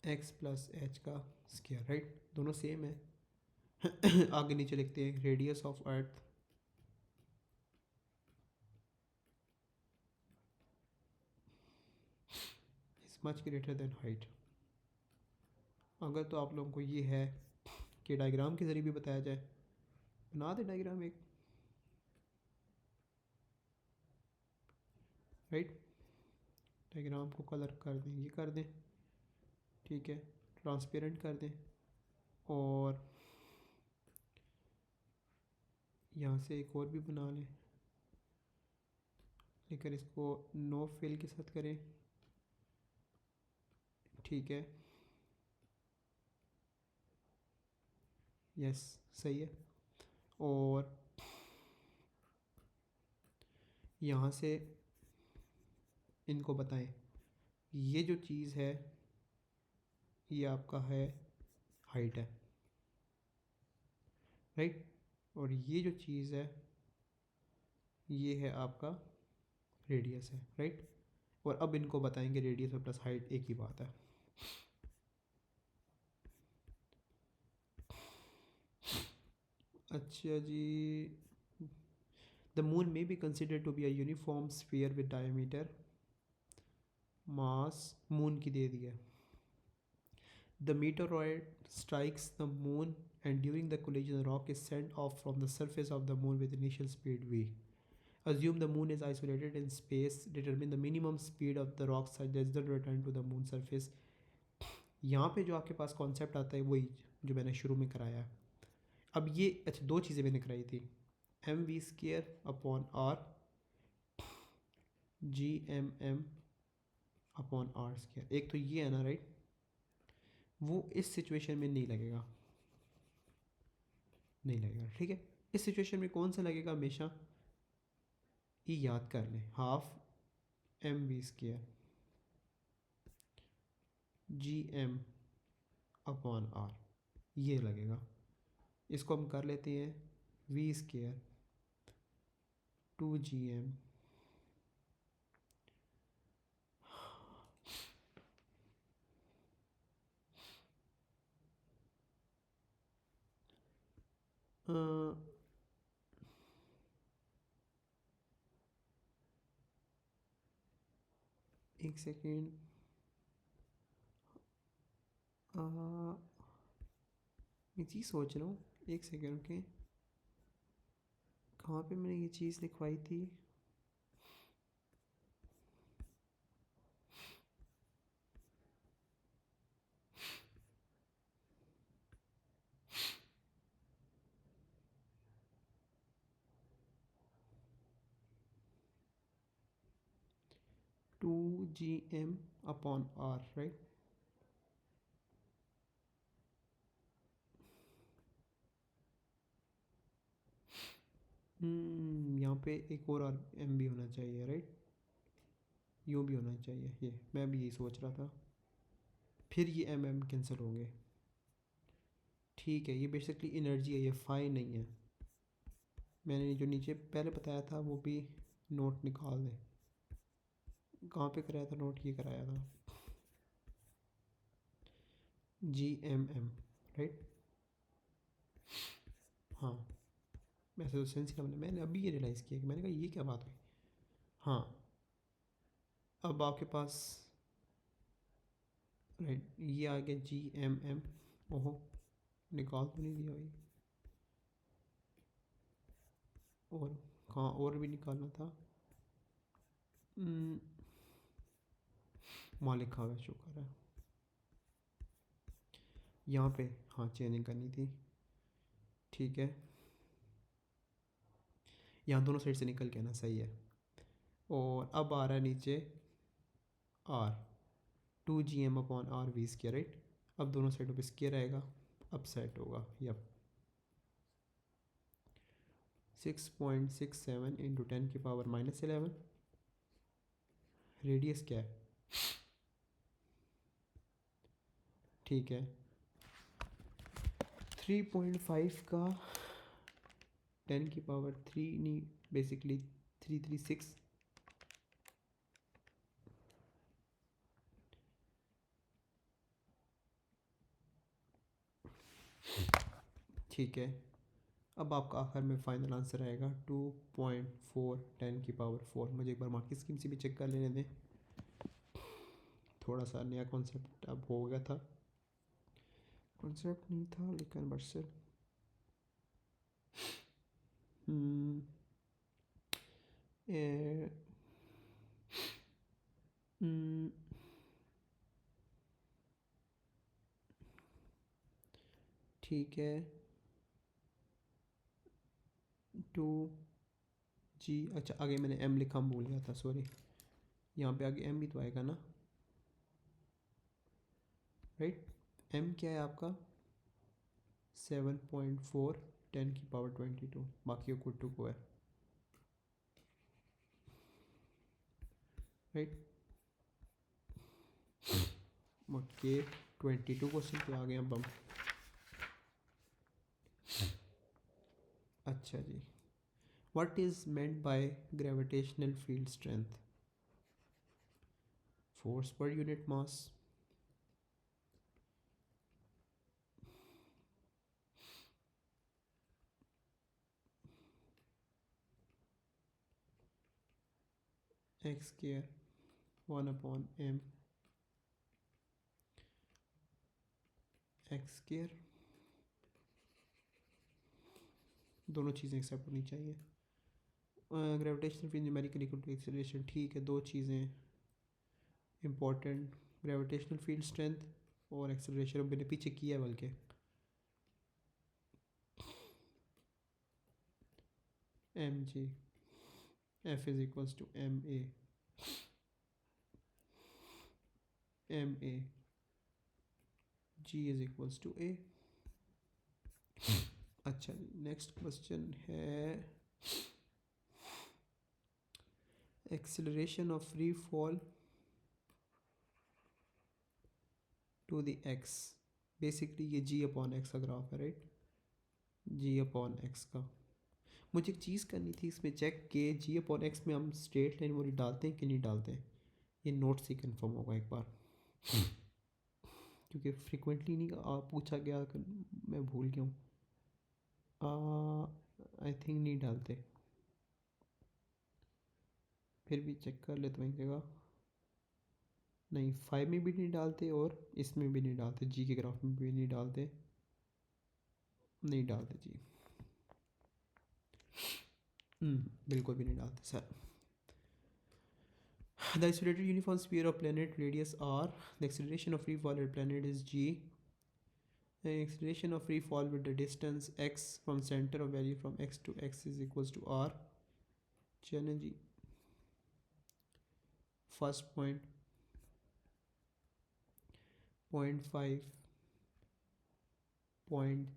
x+h का स्क्वायर, राइट, दोनों सेम है। आगे नीचे लिखते हैं, radius of earth is much greater than height. अगर तो आप लोगों को ये है कि डायग्राम के ज़रिए भी बताया जाए, बना दे डायग्राम एक, राइट। डायग्राम को कलर कर दें, ये कर दें, ठीक है, ट्रांसपेरेंट कर दें, और यहाँ से एक और भी बना लें, लेकिन इसको नो फिल के साथ करें, ठीक है, यस सही है। और यहाँ से इनको बताएं, ये जो चीज़ है ये आपका है हाइट है, राइट, और ये जो चीज़ है ये है आपका रेडियस है, राइट। और अब इनको बताएंगे रेडियस और प्लस हाइट एक ही बात है। अच्छा जी, the moon may be considered to be a uniform sphere with diameter mass, moon की दे दी है। The meteoroid strikes the moon and during the collision the rock is sent off from the surface of the moon with initial speed v. Assume the moon is isolated in space, determine the minimum speed of the rock such that it return to the moon surface. यहाँ पे जो आपके पास concept आता है वही जो मैंने शुरू में कराया है। अब ये अच्छा, 2 चीज़ें मैंने कराई थी, mv²/r, G_m_m/r²। एक तो ये है ना, राइट, वो इस सिचुएशन में नहीं लगेगा, नहीं लगेगा, ठीक है। इस सिचुएशन में कौन सा लगेगा हमेशा, ये याद कर लें, half M V square G M upon R, ये लगेगा। इसको हम कर लेते हैं वी स्केयर 2 GM एक सेकेंड, मैं चीज़ सोच रहा हूँ, एक सेकेंड के, कहाँ पे मैंने ये चीज़ लिखवाई थी। 2 GM अपॉन आर, राइट। यहाँ पे एक और आर एम भी होना चाहिए, राइट, यूँ भी होना चाहिए, ये मैं भी यही सोच रहा था। फिर ये एम कैंसिल होंगे, ठीक है। ये बेसिकली एनर्जी है, ये फाई नहीं है। मैंने जो नीचे पहले बताया था वो भी नोट निकाल दें, कहाँ पे कराया था नोट, ये कराया था GMM, राइट। हाँ, वैसे तो सेंस ही मैंने अभी ये रियलाइज़ किया कि मैंने कहा ये क्या बात हुई। हाँ, अब आपके पास, राइट, ये आ गया GMM। ओहो, निकाल तो नहीं दिया भाई, और कहाँ और भी निकालना था। वहाँ लिखा हुआ है, शुक्र है। यहाँ पे हाँ चेंजिंग करनी थी, ठीक है। यहाँ दोनों साइड से निकल के ना, सही है। और अब आ रहा है नीचे R, 2 GM upon R V square, right. अब दोनों साइडों पे स्केयर आएगा, अब सेट होगा, यप। 6.67 इंटू 10⁻⁻11। रेडियस क्या है, ठीक है। 3.5 का 10⁻³ नहीं, बेसिकली 336, ठीक है। अब आपका आखिर में फाइनल आंसर आएगा 2.4 10⁻⁴। मुझे एक बार मार्किंग स्कीम से भी चेक कर लेने दें, थोड़ा सा नया कॉन्सेप्ट अब हो गया था, कॉन्सेप्ट नहीं था लेकिन बट से ठीक है। 2G, अच्छा आगे मैंने M लिखा, भूल गया था, सॉरी। यहाँ पे आगे M भी तो आएगा ना, राइट। M क्या है आपका 7.4 10⁻22, बाकी को टू को है, राइट। ओके, 22 क्वेश्चन पे आ गए अब हम। अच्छा जी, what is meant by gravitational field strength, force per unit mass, X square 1/m X square, दोनों चीज़ें एक्सेप्ट होनी चाहिए। Gravitational field numerical equal to acceleration, ठीक है। दो चीज़ें इंपॉर्टेंट, ग्रेविटेशनल फील्ड स्ट्रेंथ और एक्सेलरेशन, मैंने पीछे किया है बल्कि। mg f is equals to ma g is equals to a। अच्छा, नेक्स्ट क्वेश्चन है acceleration of free fall to the X. Basically ये जी अपॉन एक्स का ग्राफ है, राइट। जी अपॉन एक्स का मुझे एक चीज़ करनी थी इसमें चेक के जी अपॉन एक्स में हम स्ट्रेट लाइन वो डालते हैं कि नहीं डालते हैं। ये नोट से कंफर्म होगा एक बार, क्योंकि फ्रिक्वेंटली नहीं पूछा गया, मैं भूल गया हूँ। आई थिंक नहीं डालते, फिर भी चेक कर लेते हैं एक जगह। नहीं, 5 में भी नहीं डालते और इसमें भी नहीं डालते, जी के ग्राफ में भी नहीं डालते, नहीं डालते जी। बिल्कुल भी नहीं डालते sir. The isolated uniform sphere of planet radius r. The acceleration of free fall at planet is g. The acceleration of free fall with the distance x from center of value from x to x is equals to r. चलें जी, first point 0.5 point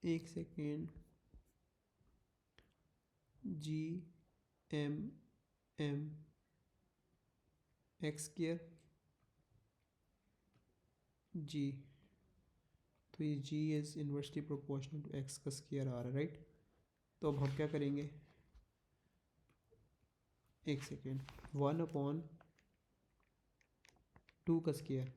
एक second, G M M X square G, तो ये G is inversely proportional to X का square आ रहा है, right. तो अब हम क्या करेंगे, एक सेकेंड, 1/2 का स्क्वायर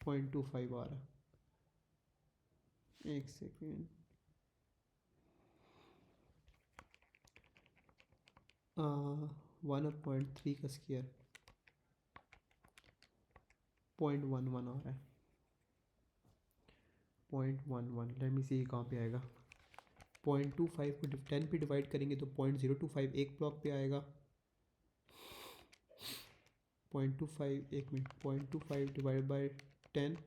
0.25 आ रहा है। एक सेकेंड, 1/3 का स्क्वायर 0.11 आ रहा है। 0.11, लेट मी सी कहाँ पे आएगा। 0.25 को 10 पे डिवाइड करेंगे तो 0.025 एक ब्लॉक पे आएगा। 0.25, एक मिनट, 0.25 डिवाइड बाई 10,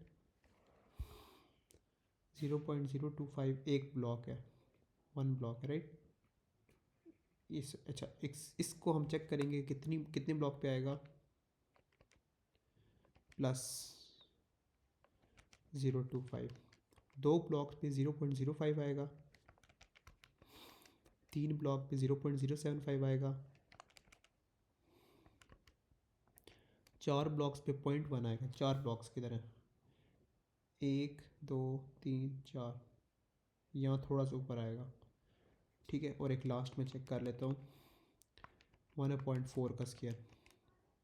0.025 एक ब्लॉक है, 1 ब्लॉक है, राइट। इस अच्छा इसको हम चेक करेंगे कितने ब्लॉक पे आएगा, +0.25। 2 ब्लॉक पे 0.05 आएगा, 3 ब्लॉक पे 0.075 आएगा, 4 ब्लॉक्स पे 0.1 आएगा। 4 ब्लॉक्स की तरह 1 2 3 4, यहाँ थोड़ा सा ऊपर आएगा, ठीक है। और एक लास्ट में चेक कर लेता हूँ, 1/4 का स्क्वायर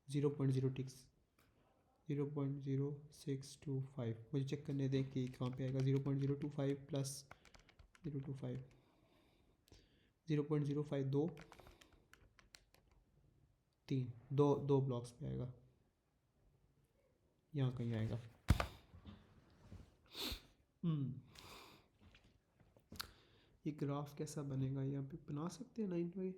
0.0625। मुझे चेक करने दें कि कहाँ पे आएगा। 0.025 प्लस 0.25, 0.05 2 3, दो ब्लॉक्स पे आएगा, यहाँ कहीं आएगा। ये ग्राफ कैसा बनेगा, यहाँ पे बना सकते हैं 9 पे।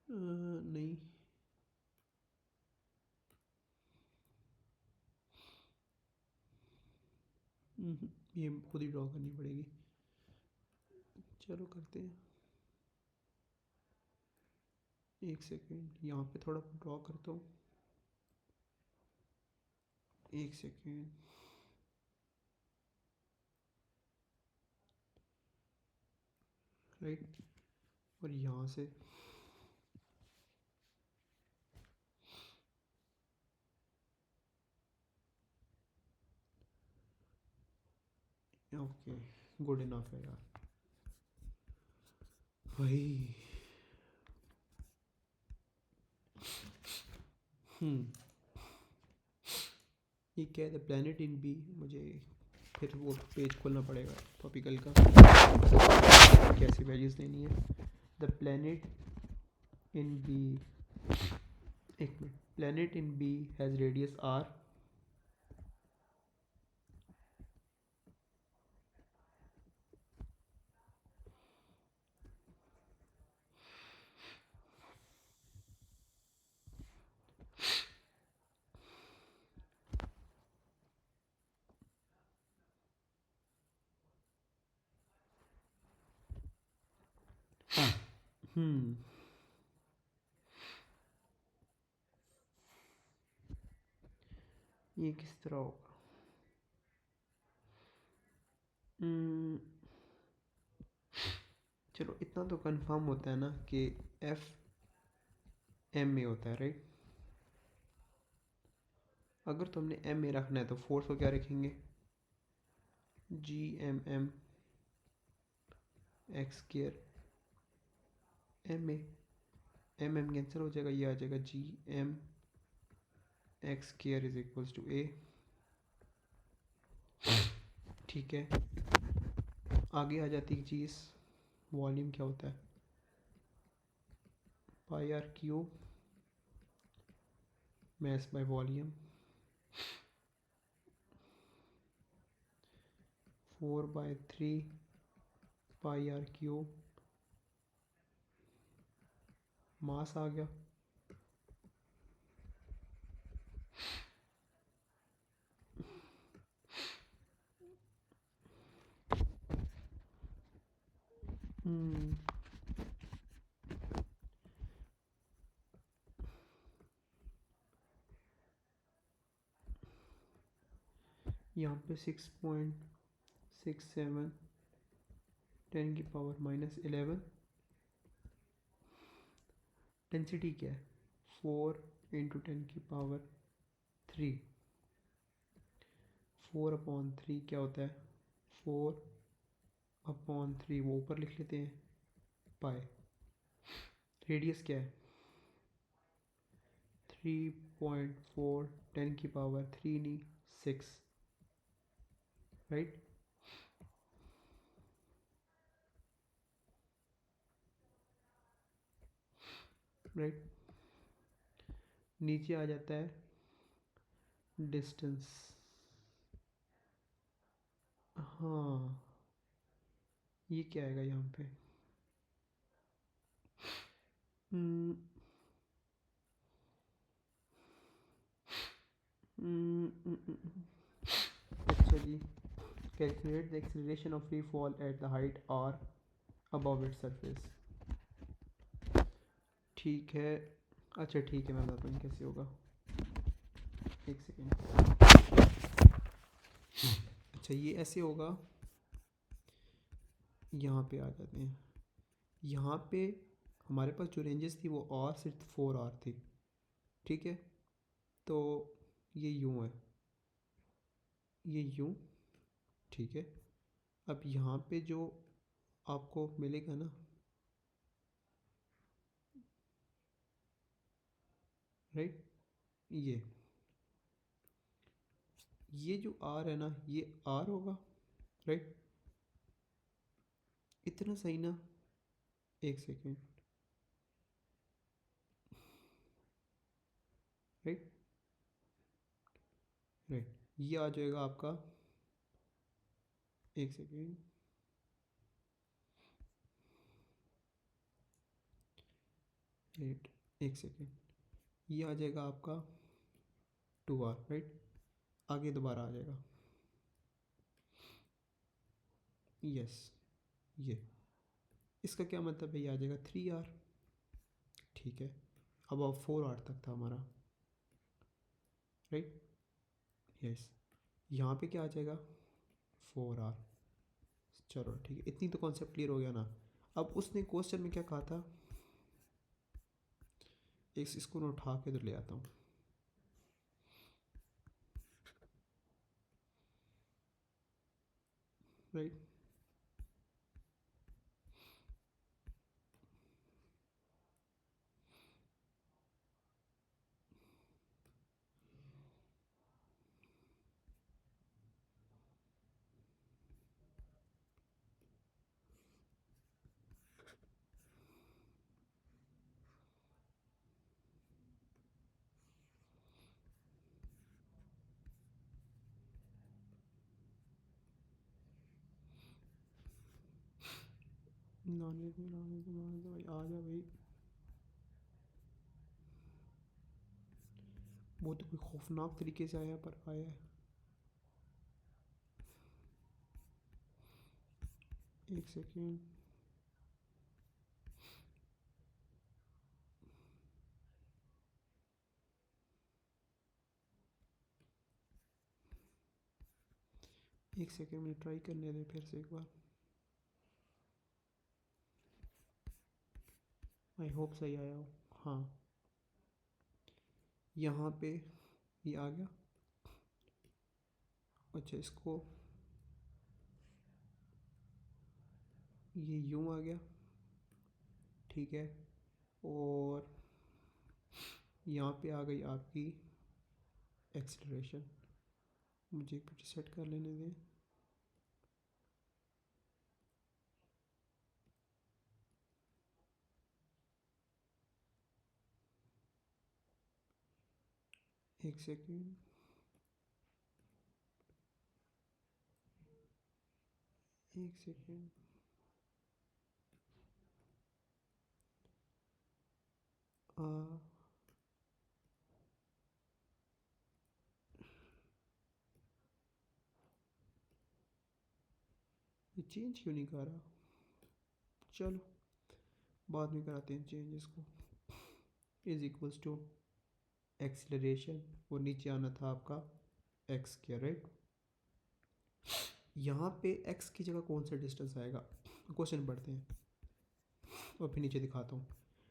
नहीं, ये खुद ही ड्रॉ करनी पड़ेगी। चलो करते हैं, एक सेकेंड, यहाँ पे थोड़ा ड्रॉ करता हूँ, एक सेकेंड। राइट, और यहाँ से ओके, गुड इनफ है यार भाई। ये क्या है, द प्लैनेट इन बी, मुझे फिर वो पेज खोलना पड़ेगा टॉपिकल का, कैसी वैल्यूज़ लेनी है। द प्लैनेट इन बी, एक minute, planet in B has radius R, hmm ये किस तरह होगा? हम्म, चलो इतना तो कंफर्म होता है ना कि एफ एम में होता है, राइट? अगर तो हमने एम में रखना है तो फोर्स को क्या रखेंगे? G M M x square M में, एम एम कैंसिल हो जाएगा, ये आ जाएगा G M x square is equals to a. ठीक है, आगे आ जाती है चीज़, वॉल्यूम क्या होता है? Pi R cube mass by volume 4/3 pi r cube, mass आ गया। यहाँ पे 6.67 10⁻⁻11। डेंसिटी क्या है? 4 × 10⁻3। 4/3 क्या होता है? 4/3 वो ऊपर लिख लेते हैं, पाए। रेडियस क्या है? 3.4 10⁻3 नहीं 6, राइट? राइट, नीचे आ जाता है डिस्टेंस। हाँ, ये क्या आएगा यहाँ पे? हम्म, हम्म, हम्म, हम्म, अच्छा जी, calculate the acceleration of free fall at the height R above it surface. ठीक है, अच्छा ठीक है, मैं बताता हूँ कैसे होगा, एक सेकेंड। अच्छा ये ऐसे होगा, यहाँ पे आ जाते हैं। यहाँ पे हमारे पास जो रेंजेस थी वो आर सिर्फ 4 आर थी, ठीक है? तो ये यूँ है, ये यूँ, ठीक है? अब यहाँ पे जो आपको मिलेगा ना, राइट, ये जो आर है ना, ये आर होगा, राइट? इतना सही ना? एक सेकेंड, राइट, राइट, ये आ जाएगा आपका, एक सेकेंड, राइट, एक सेकेंड, ये आ जाएगा आपका 2 आर, राइट? आगे दोबारा आ जाएगा, यस, ये इसका क्या मतलब है? ये आ जाएगा 3 आर, ठीक है? अब 4 आर तक था हमारा, राइट, यस। यहाँ पे क्या आ जाएगा? 4 आर। चलो ठीक है, इतनी तो कॉन्सेप्ट क्लियर हो गया ना? अब उसने क्वेश्चन में क्या कहा था, इसको मैं उठा के तो ले आता हूँ, राइट? भाई आ जा भाई, वो तो कोई खौफनाक तरीके से आया, पर आया है। एक सेकेंड, एक सेकेंड में ट्राई करने दें फिर से एक बार। आई होप सही आया हो। हाँ, यहाँ पे ये आ गया। अच्छा, इसको ये यूँ आ गया, ठीक है। और यहाँ पे आ गई आपकी एक्सेलरेशन। मुझे एक मिनट सेट कर लेने दें। एक सेकेंड, एक सेकेंड। आ, ये चेंज क्यों नहीं कर रहा? चलो बाद में कराते हैं चेंज इसको। इज इक्वल्स टू एक्सेलरेशन और नीचे आना था आपका एक्स के, राइट। यहाँ पे एक्स की जगह कौन सा डिस्टेंस आएगा? क्वेश्चन पढ़ते हैं और फिर नीचे दिखाता हूँ।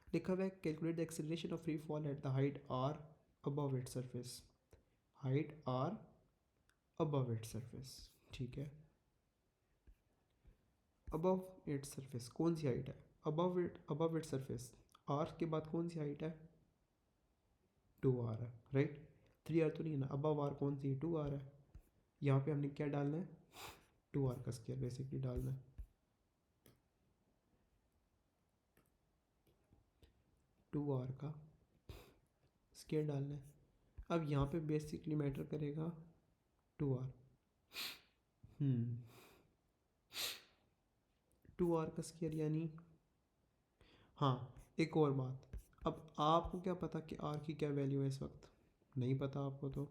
लिखा हुआ है calculate the acceleration of free fall at the height R above it surface. Height R above it surface, ठीक है। अबव इट सरफेस कौन सी हाइट है? अबव इट सरफेस आर के बाद कौन सी हाइट है? 2r है, राइट। 3r तो नहीं है ना। अबव आर कौन सी है? 2r है। यहाँ पे हमने क्या डालना है? 2r का स्क्वायर बेसिकली डालना है। 2r का स्क्वायर डालना है। अब यहाँ पे बेसिकली मैटर करेगा 2r। 2r का स्क्वायर यानी, हाँ, एक और बात। अब आपको क्या पता कि r की क्या वैल्यू है इस वक्त? नहीं पता आपको तो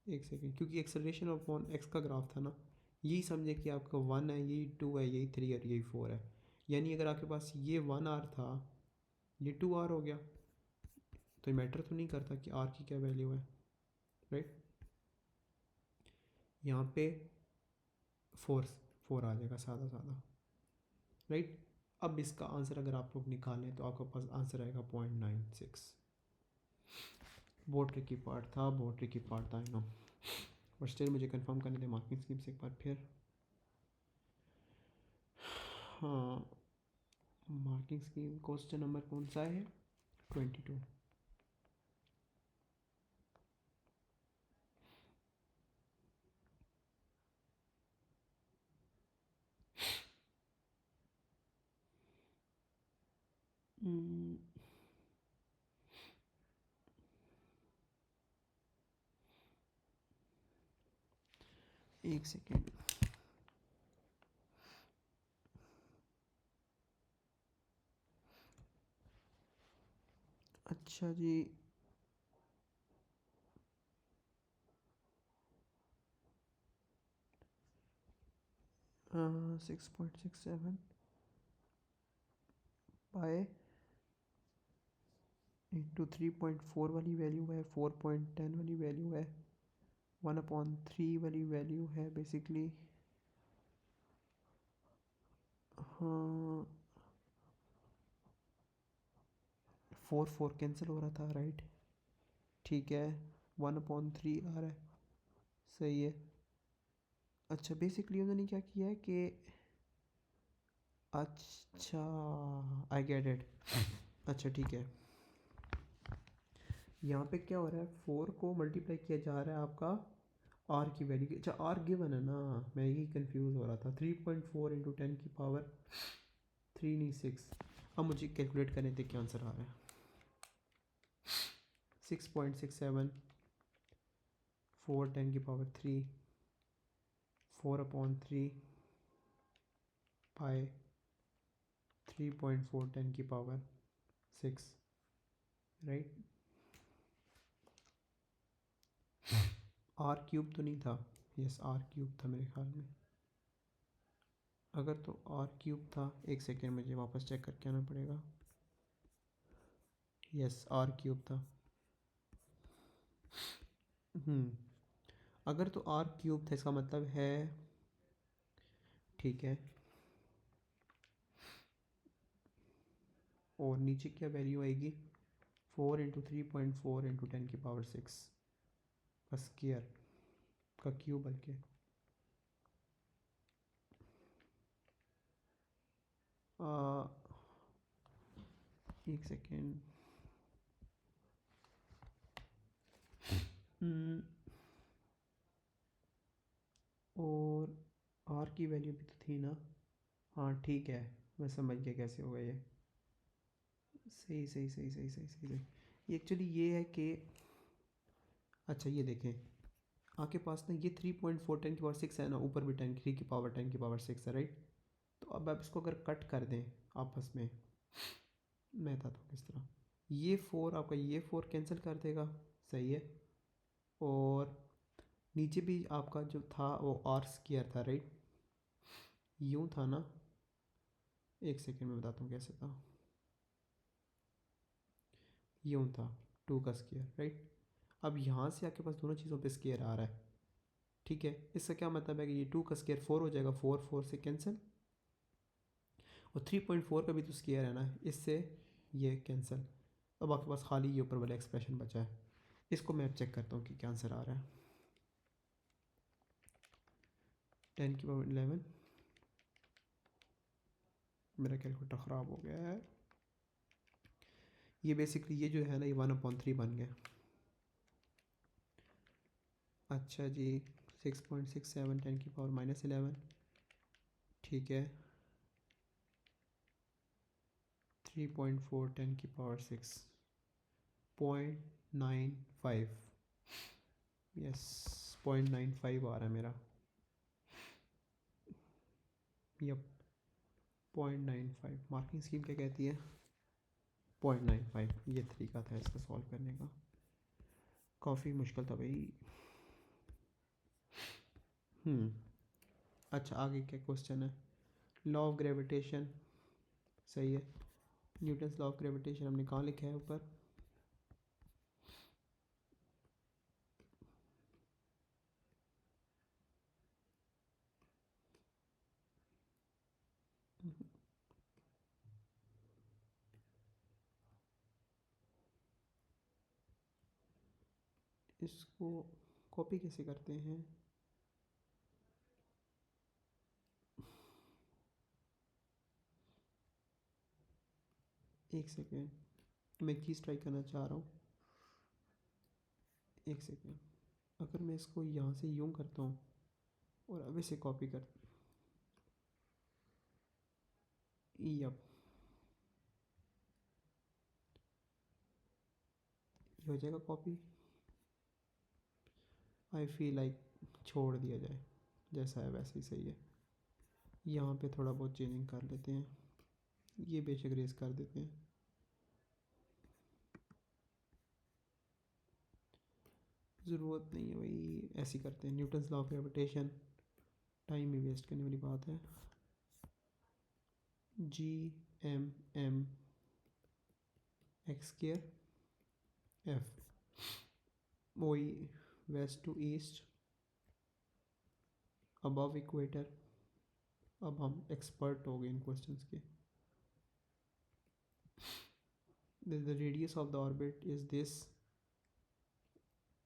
एक सेकेंड, क्योंकि एक्सेलरेशन अपॉन एक्स का ग्राफ था ना। यही समझे कि आपका 1 है, यही 2 है, यही 3 और यही 4 है। यानी अगर आपके पास ये 1r था, ये 2r हो गया, तो ये मैटर तो नहीं करता कि r की क्या वैल्यू है, राइट। यहाँ पे 4 4 आ जाएगा सादा सादा, राइट। अब इसका आंसर अगर आप लोग निकालें तो आपके पास आंसर आएगा 0.96। बहुत ट्रिकी पार्ट था, बहुत ट्रिकी पार्ट था, आई नो। बट स्टिल मुझे कंफर्म करने दें मार्किंग स्कीम से एक बार फिर। हाँ, मार्किंग स्कीम क्वेश्चन नंबर कौन सा है? 22। एक सेकेंड। अच्छा जी, 6.67 बाय इंटू 3.4 वाली वैल्यू है, 4.10 वाली वैल्यू है, 1/3 वाली वैल्यू है बेसिकली। हाँ, 4 कैंसिल हो रहा था, राइट, ठीक है। 1/3 आ रहा है, सही है। अच्छा, बेसिकली उन्होंने क्या किया है कि, अच्छा, आई गेट इट। अच्छा, ठीक है। यहाँ पे क्या हो रहा है, 4 को मल्टीप्लाई किया जा रहा है आपका आर की वैल्यू। अच्छा, आर गिवन है ना, मैं यही कंफ्यूज हो रहा था। 3.4 इंटू 10 की पावर 3 नहीं 6। अब मुझे कैलकुलेट करने थे क्या आंसर आ रहा है। 6.67, 4 10 की पावर 3, 4/3 बाय 3.4 10 की पावर 6, राइट। आर क्यूब तो नहीं था? यस, आर क्यूब था मेरे ख्याल में। अगर तो आर क्यूब था, एक सेकेंड मुझे वापस चेक करके आना पड़ेगा। यस, आर क्यूब था। अगर तो आर क्यूब था इसका मतलब है, ठीक है, और नीचे क्या वैल्यू आएगी, 4 × 3.4 × 10⁶ का स्क्वायर का क्यूब, बल्कि एक सेकेंड, और आर की वैल्यू भी तो थी ना, हाँ ठीक है, मैं समझ गया कैसे होगा ये, सही सही सही सही सही सही सही। ये एक्चुअली ये है कि, अच्छा ये देखें, आपके पास ना ये 3.4 10⁶ है ना, ऊपर भी 10⁻10⁶ है, राइट। तो अब आप इसको अगर कट कर दें आपस में, मैं बताता हूँ किस तरह, ये 4 आपका ये 4 कैंसिल कर देगा, सही है, और नीचे भी आपका जो था वो आर स्क्वायर था, राइट, यूँ था ना, एक सेकेंड में बताता हूँ कैसे था, यूँ था 2 का स्क्वायर, राइट। अब यहाँ से आपके पास दोनों चीज़ों पे स्क्वायर आ रहा है, ठीक है, इसका क्या मतलब है कि ये 2 का स्क्वायर 4 हो जाएगा, 4 4 से कैंसिल, और 3.4 का भी तो स्क्वायर है ना, इससे ये कैंसिल। अब आपके पास खाली ये ऊपर वाला एक्सप्रेशन बचा है, इसको मैं चेक करता हूँ कि क्या आंसर आ रहा है। 10⁻11, मेरा कैलकुलेटर ख़राब हो गया है, ये बेसिकली ये जो है ना, ये 1/3 बन गया। अच्छा जी, 6.67 10⁻11, ठीक है, 3.4 10⁻6, 0.95, यस 0.95 आ रहा है मेरा, यप 0.95। मार्किंग स्कीम क्या कहती है, 0.95, ये तरीका था इसका सॉल्व करने का, काफ़ी मुश्किल था भाई। अच्छा आगे क्या क्वेश्चन है, लॉ ऑफ ग्रेविटेशन, सही है, न्यूटन्स लॉ ऑफ ग्रेविटेशन हमने कहाँ लिखा है ऊपर, इसको कॉपी कैसे करते हैं, एक सेकेंड, मैं चीज़ ट्राई करना चाह रहा हूँ, एक सेकेंड, अगर मैं इसको यहाँ से यूँ करता हूँ और अब इसे कॉपी कर, यप ये हो जाएगा कॉपी, आई फील लाइक छोड़ दिया जाए, जैसा है वैसे ही सही है, यहाँ पे थोड़ा बहुत चेंजिंग कर लेते हैं, ये बेशक रेस कर देते हैं, ज़रूरत नहीं है भाई, ऐसे ही करते हैं, Newton's law of gravitation, time ही वेस्ट करने वाली बात है, G(m)(m) x² F, वही west to east above equator, अब हम एक्सपर्ट हो गए इन क्वेश्चंस के, the radius of the orbit is this,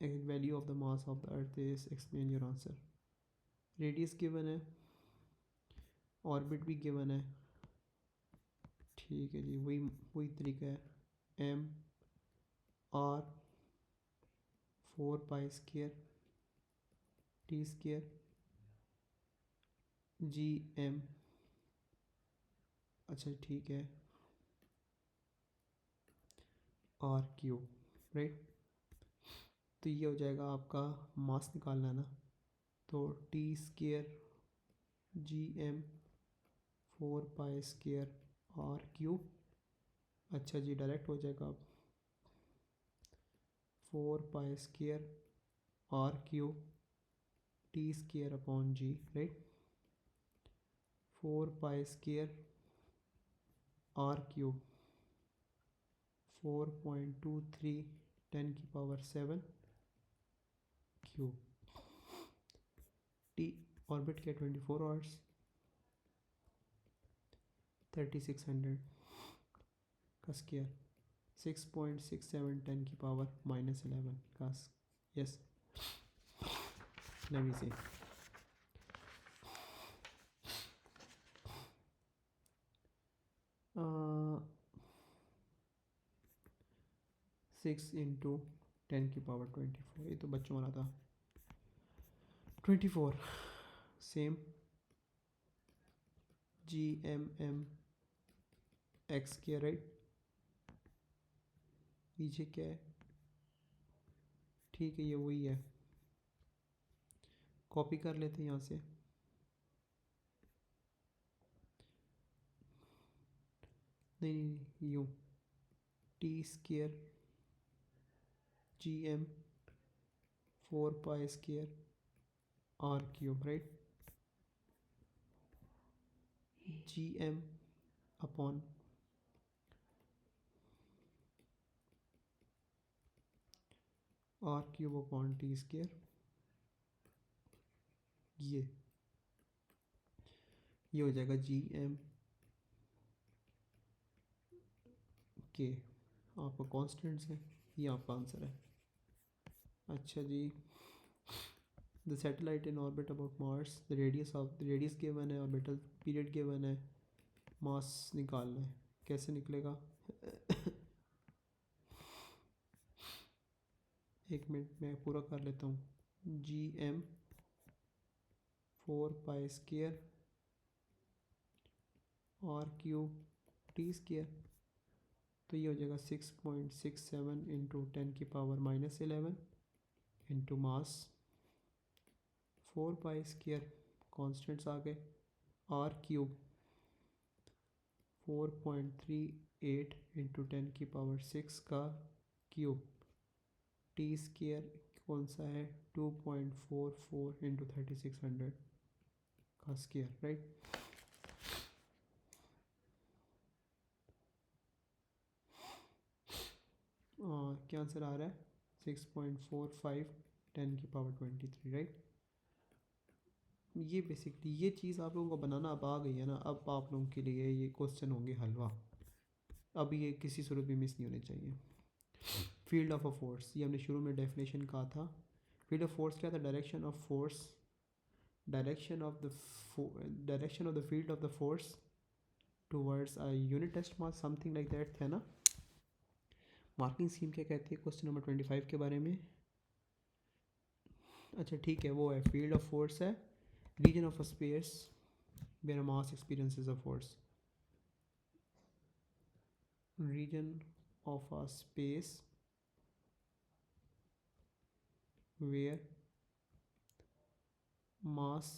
value of the mass of the earth is, explain your answer, radius given है, ऑर्बिट भी given है, ठीक है जी, वही वही तरीका है, एम आर 4π² T² G(m), अच्छा ठीक है, R³ राइट, तो ये हो जाएगा आपका मास निकालना है ना, तो T² G(m) 4π² R³, अच्छा जी डायरेक्ट हो जाएगा, 4π² R³ T²/G, right, 4π² R³ 4.23 10⁻7 cube, T orbit के 24 आवर्स 3600 का स्क्वायर 6.67 10 की पावर -11 का yes let me see 6 into 10 की पावर 24 ये तो बच्चों वाला था 24 सेम GMM x के राइट पीछे क्या है ठीक है ये वही है कॉपी कर लेते हैं यहाँ से नहीं यूँ T square GM 4 pi square R cube right GM upon R cube upon T square ये हो जाएगा GM के आपका कॉन्स्टेंट्स है ये आपका आंसर है अच्छा जी the satellite in orbit about Mars the radius given है ऑर्बिटल पीरियड गिवन है मास निकालना है कैसे निकलेगा एक मिनट में पूरा कर लेता हूँ GM 4 pi square R cube T square तो ये हो जाएगा 6.67 इंटू 10 की power -11 into mass 4 pi square constants आ गए R क्यूब 4.38 इंटू 10 की पावर 6 का क्यूब टी स्क्वायर कौन सा है 2.44 इंटू 3600 का स्क्वायर राइट क्या आंसर आ रहा है 6.45 10 की पावर 23 राइट ये बेसिकली ये चीज़ आप लोगों को बनाना अब आ गई है ना अब आप लोगों के लिए ये क्वेश्चन होंगे हलवा अब ये किसी सूरत भी मिस नहीं होने चाहिए फील्ड ऑफ अ फोर्स ये हमने शुरू में डेफिनेशन कहा था फील्ड ऑफ फोर्स क्या था direction of force direction of the field of the force towards a unit test mass something like that था ना मार्किंग स्कीम क्या कहती है क्वेश्चन नंबर 25 के बारे में अच्छा ठीक है वो है फील्ड ऑफ फोर्स है region of a space where mass experiences a force region of a space where mass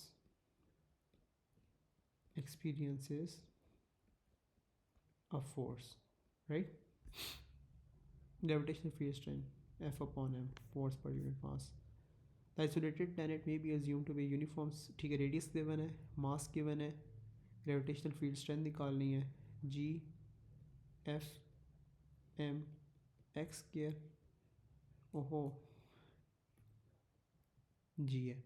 experiences a force right gravitational field strength F upon m force per unit mass the isolated planet may be assumed to be uniform ठीक है radius given है mass given है gravitational field strength निकालनी है G F M x square ओहो G है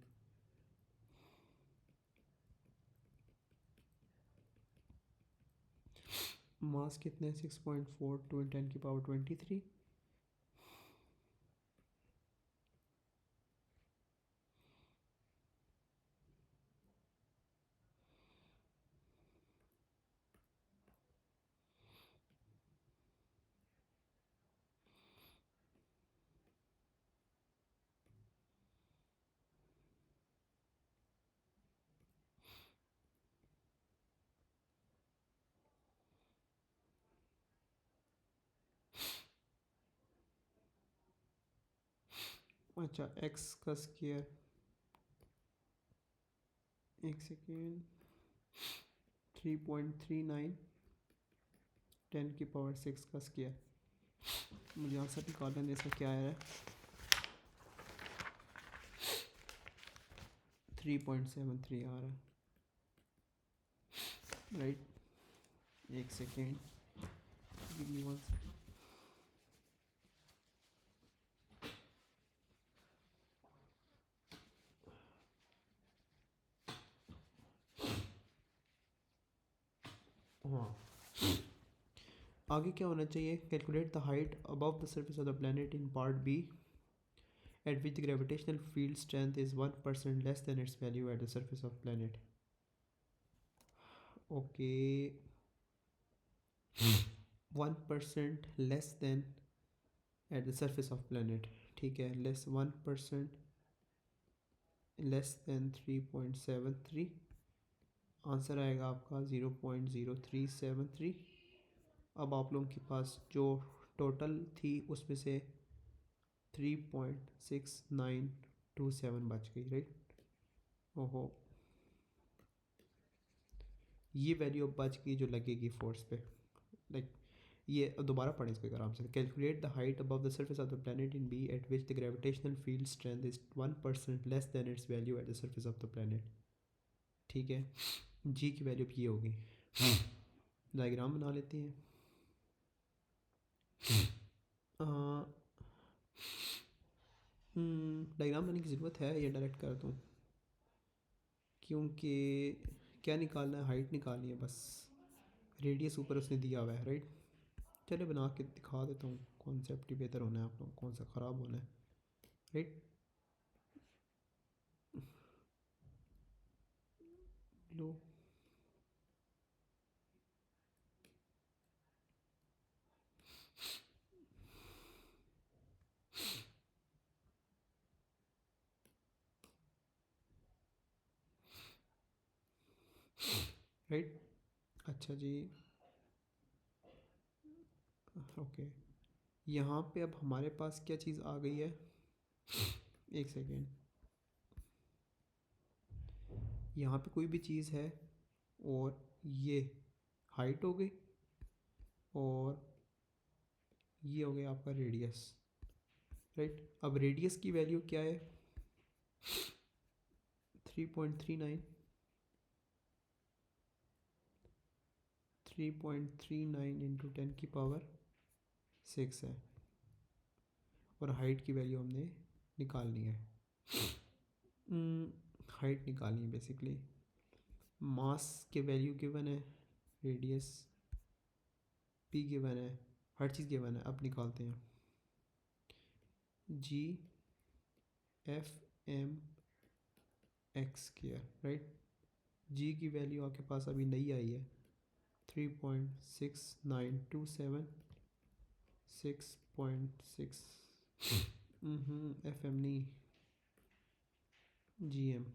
मास कितने 6.42 10 की पावर 23 अच्छा x का स्क्वायर एक सेकेंड 3.39 10 की पावर 6 का स्क्वायर मुझे आंसर निकालना है इसका क्या है 3.73 आ रहा है राइट एक सेकेंड गिव मी वन आगे क्या होना चाहिए, calculate the height above the surface of the planet in part B at which the gravitational field strength is 1% less than its value at the surface of planet. Okay, 1% less than at the surface of planet. ठीक है, less 1% less then 3.73. Answer आएगा आपका 0.0373. अब आप लोगों के पास जो total थी उसमें से 3.6927 बच गई, राइट. ओहो, ये वैल्यू अब बच गई जो लगेगी फोर्स पे. लाइक ये अब दोबारा पढ़ें इसको आराम से. Calculate the height above the surface of the planet in B at which the gravitational field strength is 1% less than its value at the surface of the planet. ठीक है, जी की वैल्यू ये होगी. डायग्राम बना लेते हैं. डायग्राम बनाने की ज़रूरत है या डायरेक्ट कर दूँ, क्योंकि क्या निकालना है, हाइट निकालनी है बस. रेडियस ऊपर उसने दिया हुआ है, राइट. चले बना के दिखा देता हूँ. कॉन्सेप्ट ही बेहतर होना है, आप लोग कौन सा ख़राब होना है, राइट. लो, राइट. अच्छा जी, ओके. यहाँ पे अब हमारे पास क्या चीज़ आ गई है, एक सेकेंड. यहाँ पे कोई भी चीज़ है और ये हाइट हो गई और ये हो गया आपका रेडियस, राइट. अब रेडियस की वैल्यू क्या है, 3.39. 3.39 इंटू 10⁶ है और हाइट की वैल्यू हमने निकालनी है. हाइट निकालनी है बेसिकली. मास के वैल्यू गिवन है, रेडियस पी गिवन है, हर चीज़ गिवन है. अब निकालते हैं. G F M x square, right. G की वैल्यू आपके पास अभी नहीं आई है, 3.6927. 6.6 एफ एम नहीं, जी एम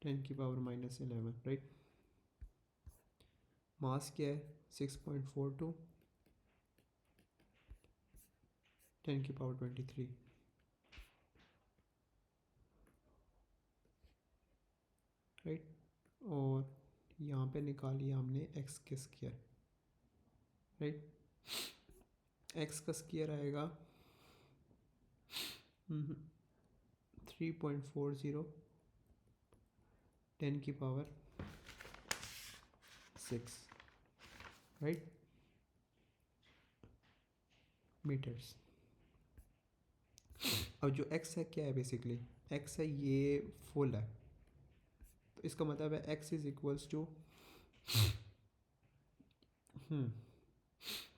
10⁻⁻11, राइट. मास क्या है, 6.42 10⁻23, राइट. और यहाँ पे निकाल लिया हमने एक्स के स्क्वायर, राइट. एक्स का स्क्वायर आएगा 3.40 10⁶, राइट, मीटर्स. अब जो एक्स है क्या है, बेसिकली एक्स है, ये फुल है. तो इसका मतलब है X is equals to,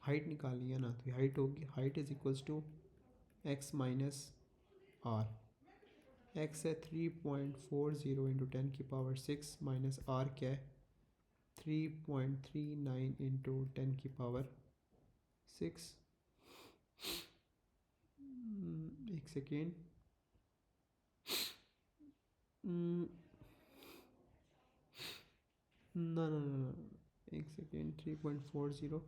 height निकालनी है ना, तो हाइट होगी, height is equals to X minus R. X है 3.40 इंटू 10⁶ माइनस आर क्या है 3.39 इंटू 10⁶. एक सेकेंड. ना ना ना ना, एक सेकेंड. 3.40,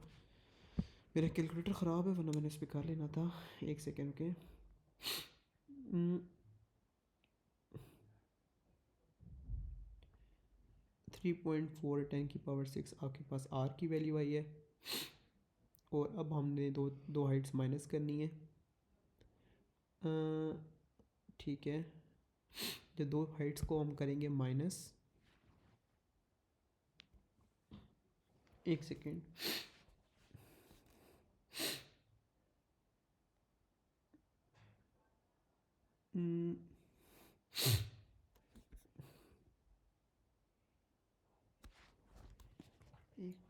मेरा कैलकुलेटर ख़राब है वरना मैंने इस पर कर लेना था. एक सेकेंड के. 3.4 10⁶ आपके पास आर की वैल्यू आई है. और अब हमने दो हाइट्स माइनस करनी है. ठीक है, जो दो हाइट्स को हम करेंगे माइनस. एक सेकेंड.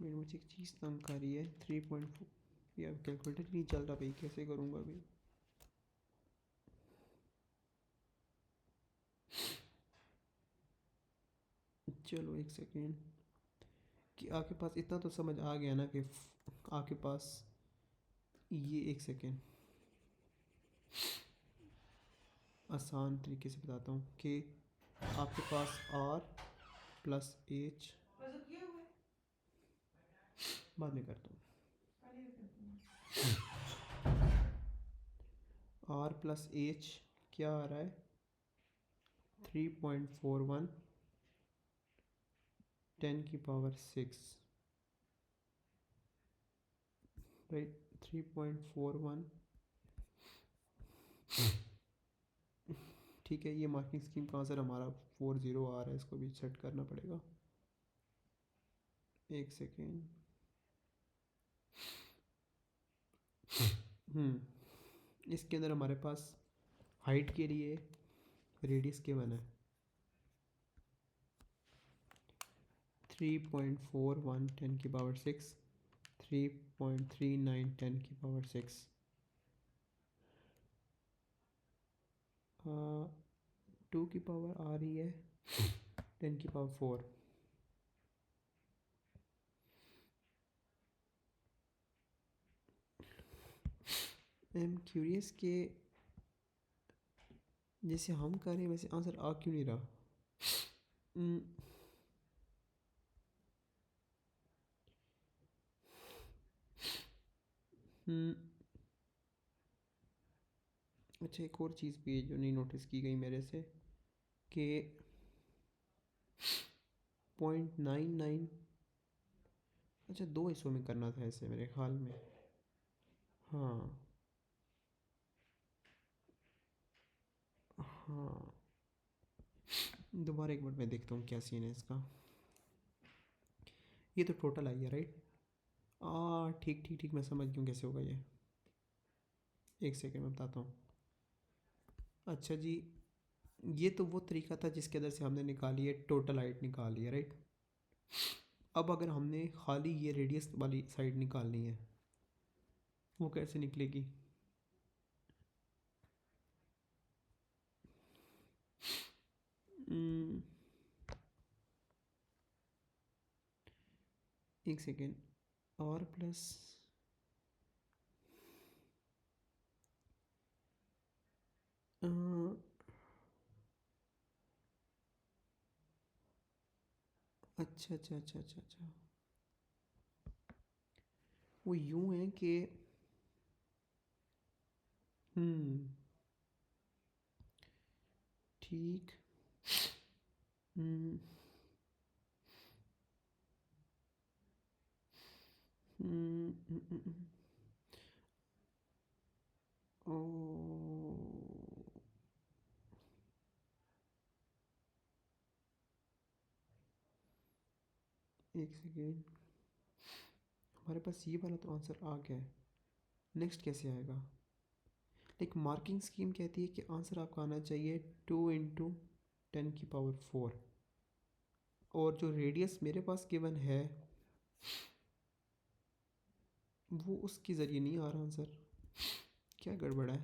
मिनट, मुझे एक चीज़ तंग कर रही है। 3.4 यार, कैलकुलेटर नहीं चल रहा भाई, कैसे करूँगा अभी। चलो एक सेकेंड, कि आपके पास इतना तो समझ आ गया ना कि आपके पास ये, एक सेकेंड आसान तरीके से बताता हूँ कि आपके पास R प्लस एच, बाद में करता हूँ, R प्लस एच क्या आ रहा है, 3.41 10⁶, राइट। 3.41, ठीक है। ये मार्किंग स्कीम का आंसर हमारा 40 आ रहा है, इसको भी सेट करना पड़ेगा। एक सेकेंड, इसके अंदर हमारे पास हाइट के लिए रेडियस के वन है 3.41 10⁶, 3.39 10⁶, 2 की पावर आ रही है 10⁴। आई एम क्यूरियस के जैसे हम कर रहे हैं वैसे आंसर आ क्यों नहीं रहा। अच्छा, एक और चीज़ भी है जो नहीं नोटिस की गई मेरे से, कि 0.99, अच्छा 2 हिस्सों में करना था ऐसे मेरे ख्याल में। हाँ हाँ, दोबारा एक बार मैं देखता हूँ क्या सीन है इसका। ये तो टोटल आई है, राइट। ठीक ठीक ठीक, मैं समझ गया कैसे होगा ये। एक सेकेंड में बताता हूँ। अच्छा जी, ये तो वो तरीका था जिसके अंदर से हमने निकाली है, टोटल हाइट निकाली है, राइट। अब अगर हमने खाली ये रेडियस वाली साइड निकालनी है, वो कैसे निकलेगी। एक सेकेंड, और प्लस अच्छा अच्छा अच्छा अच्छा अच्छा, वो यूं है कि ठीक। हम्म हम्म हम्म, हम्म, हम्म, ओ, एक सेकेंड, हमारे पास ये वाला तो आंसर आ गया है, नेक्स्ट कैसे आएगा। लाइक मार्किंग स्कीम कहती है कि आंसर आपका आना चाहिए 2 × 10⁴, और जो रेडियस मेरे पास गिवन है वो उसके ज़रिए नहीं आ रहा आंसर, क्या गड़बड़ है।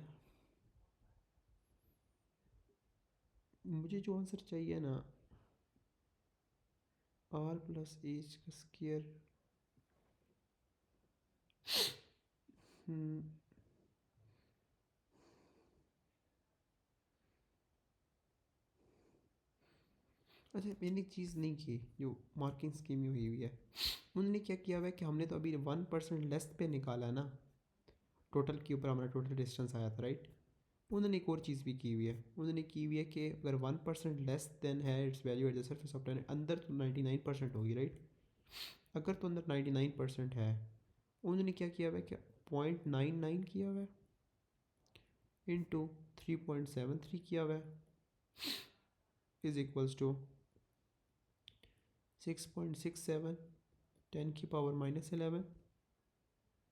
मुझे जो आंसर चाहिए ना, R प्लस एच का स्क्वायर, अच्छा मैंने एक चीज़ नहीं की जो मार्किंग स्कीम में हुई हुई है। उन्होंने क्या किया हुआ है कि हमने तो अभी 1% लेस पे निकाला ना, टोटल के ऊपर हमारा टोटल डिस्टेंस आया था, राइट। उन्होंने एक और चीज़ भी की हुई है, उन्होंने की हुई है कि अगर 1% लेस देन है it's value at the surface of planet, अंदर तो 99% होगी, राइट। अगर तो अंदर 99% है, उन्होंने क्या किया हुआ है, क्या 0.99 किया हुआ है इंटू 3.73 किया हुआ है, इज इक्वल्स टू 6.67 10⁻⁻11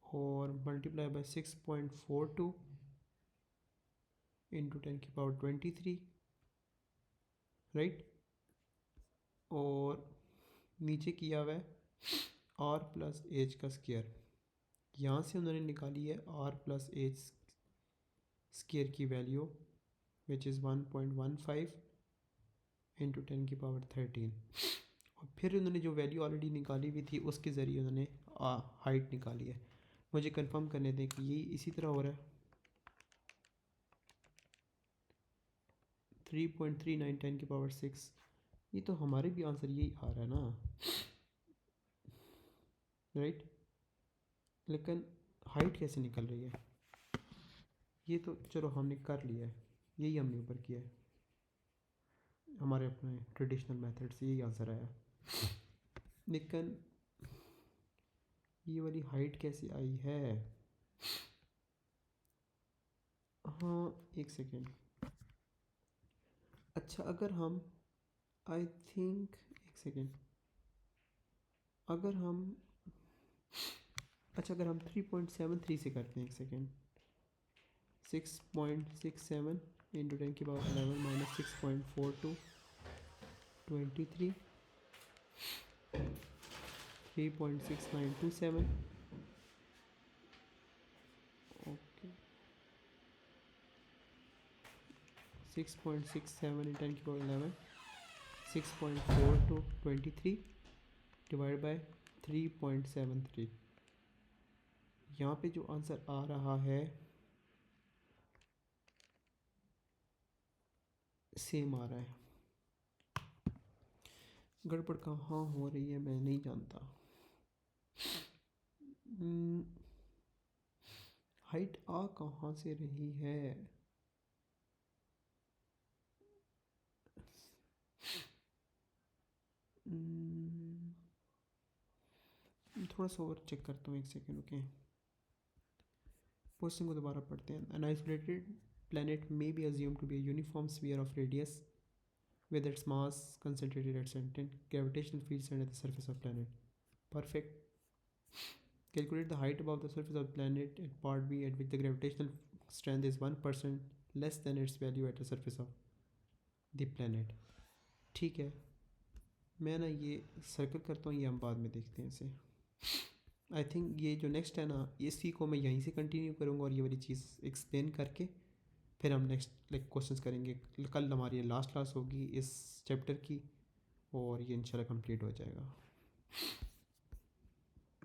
और मल्टीप्लाई बाय 6.42 इंटू 10⁻23, राइट। और नीचे किया हुआ है आर प्लस एज का स्क्वायर, यहाँ से उन्होंने निकाली है आर प्लस एज स्क्वायर की वैल्यू विच इज़ 1.15 इंटू 10⁻13। और फिर उन्होंने जो वैल्यू ऑलरेडी निकाली हुई थी उसके ज़रिए उन्होंने हाइट निकाली है। मुझे कंफर्म करने दें कि ये इसी तरह हो रहा है। 3.39 10⁻6, ये तो हमारे भी आंसर यही आ रहा है ना, राइट। लेकिन हाइट कैसे निकल रही है, ये तो चलो हमने कर लिया है, यही हमने ऊपर किया है, हमारे अपने ट्रेडिशनल मेथड से यही आंसर आया। लेकिन ये वाली हाइट कैसे आई है, हाँ एक सेकेंड। अच्छा अगर हम आई थिंक एक सेकेंड, अगर हम अच्छा अगर हम 3.73 से करते हैं, एक second, 6.67 into 10⁻11 minus 6.42 23 3.6927 okay 6.67 in 10⁻11 6.42 23 divide by 3.73। यहाँ पे जो आंसर आ रहा है सेम आ रहा है, गड़बड़ कहाँ हो रही है मैं नहीं जानता। हाइट आ कहाँ से रही है, थोड़ा सा और चेक करता हूँ, एक सेकेंड ओके। क्वेश्चन को दोबारा पढ़ते हैं। An isolated planet may be assumed to be a uniform sphere of radius with its mass concentrated at certain gravitational fields and at the surface of planet. Perfect. Calculate the height above the surface of the planet at part B at which the gravitational strength is 1% less than its value at the surface of the planet. ठीक है, मैं ना ये circle करता हूँ, ये हम बाद में देखते हैं इसे। आई थिंक ये जो नेक्स्ट है ना, इसी को मैं यहीं से कंटिन्यू करूँगा और ये वाली चीज़ एक्सप्लेन करके फिर हम नेक्स्ट क्वेश्चंस करेंगे। कल हमारी लास्ट क्लास होगी इस चैप्टर की और ये इंशाल्लाह कंप्लीट हो जाएगा।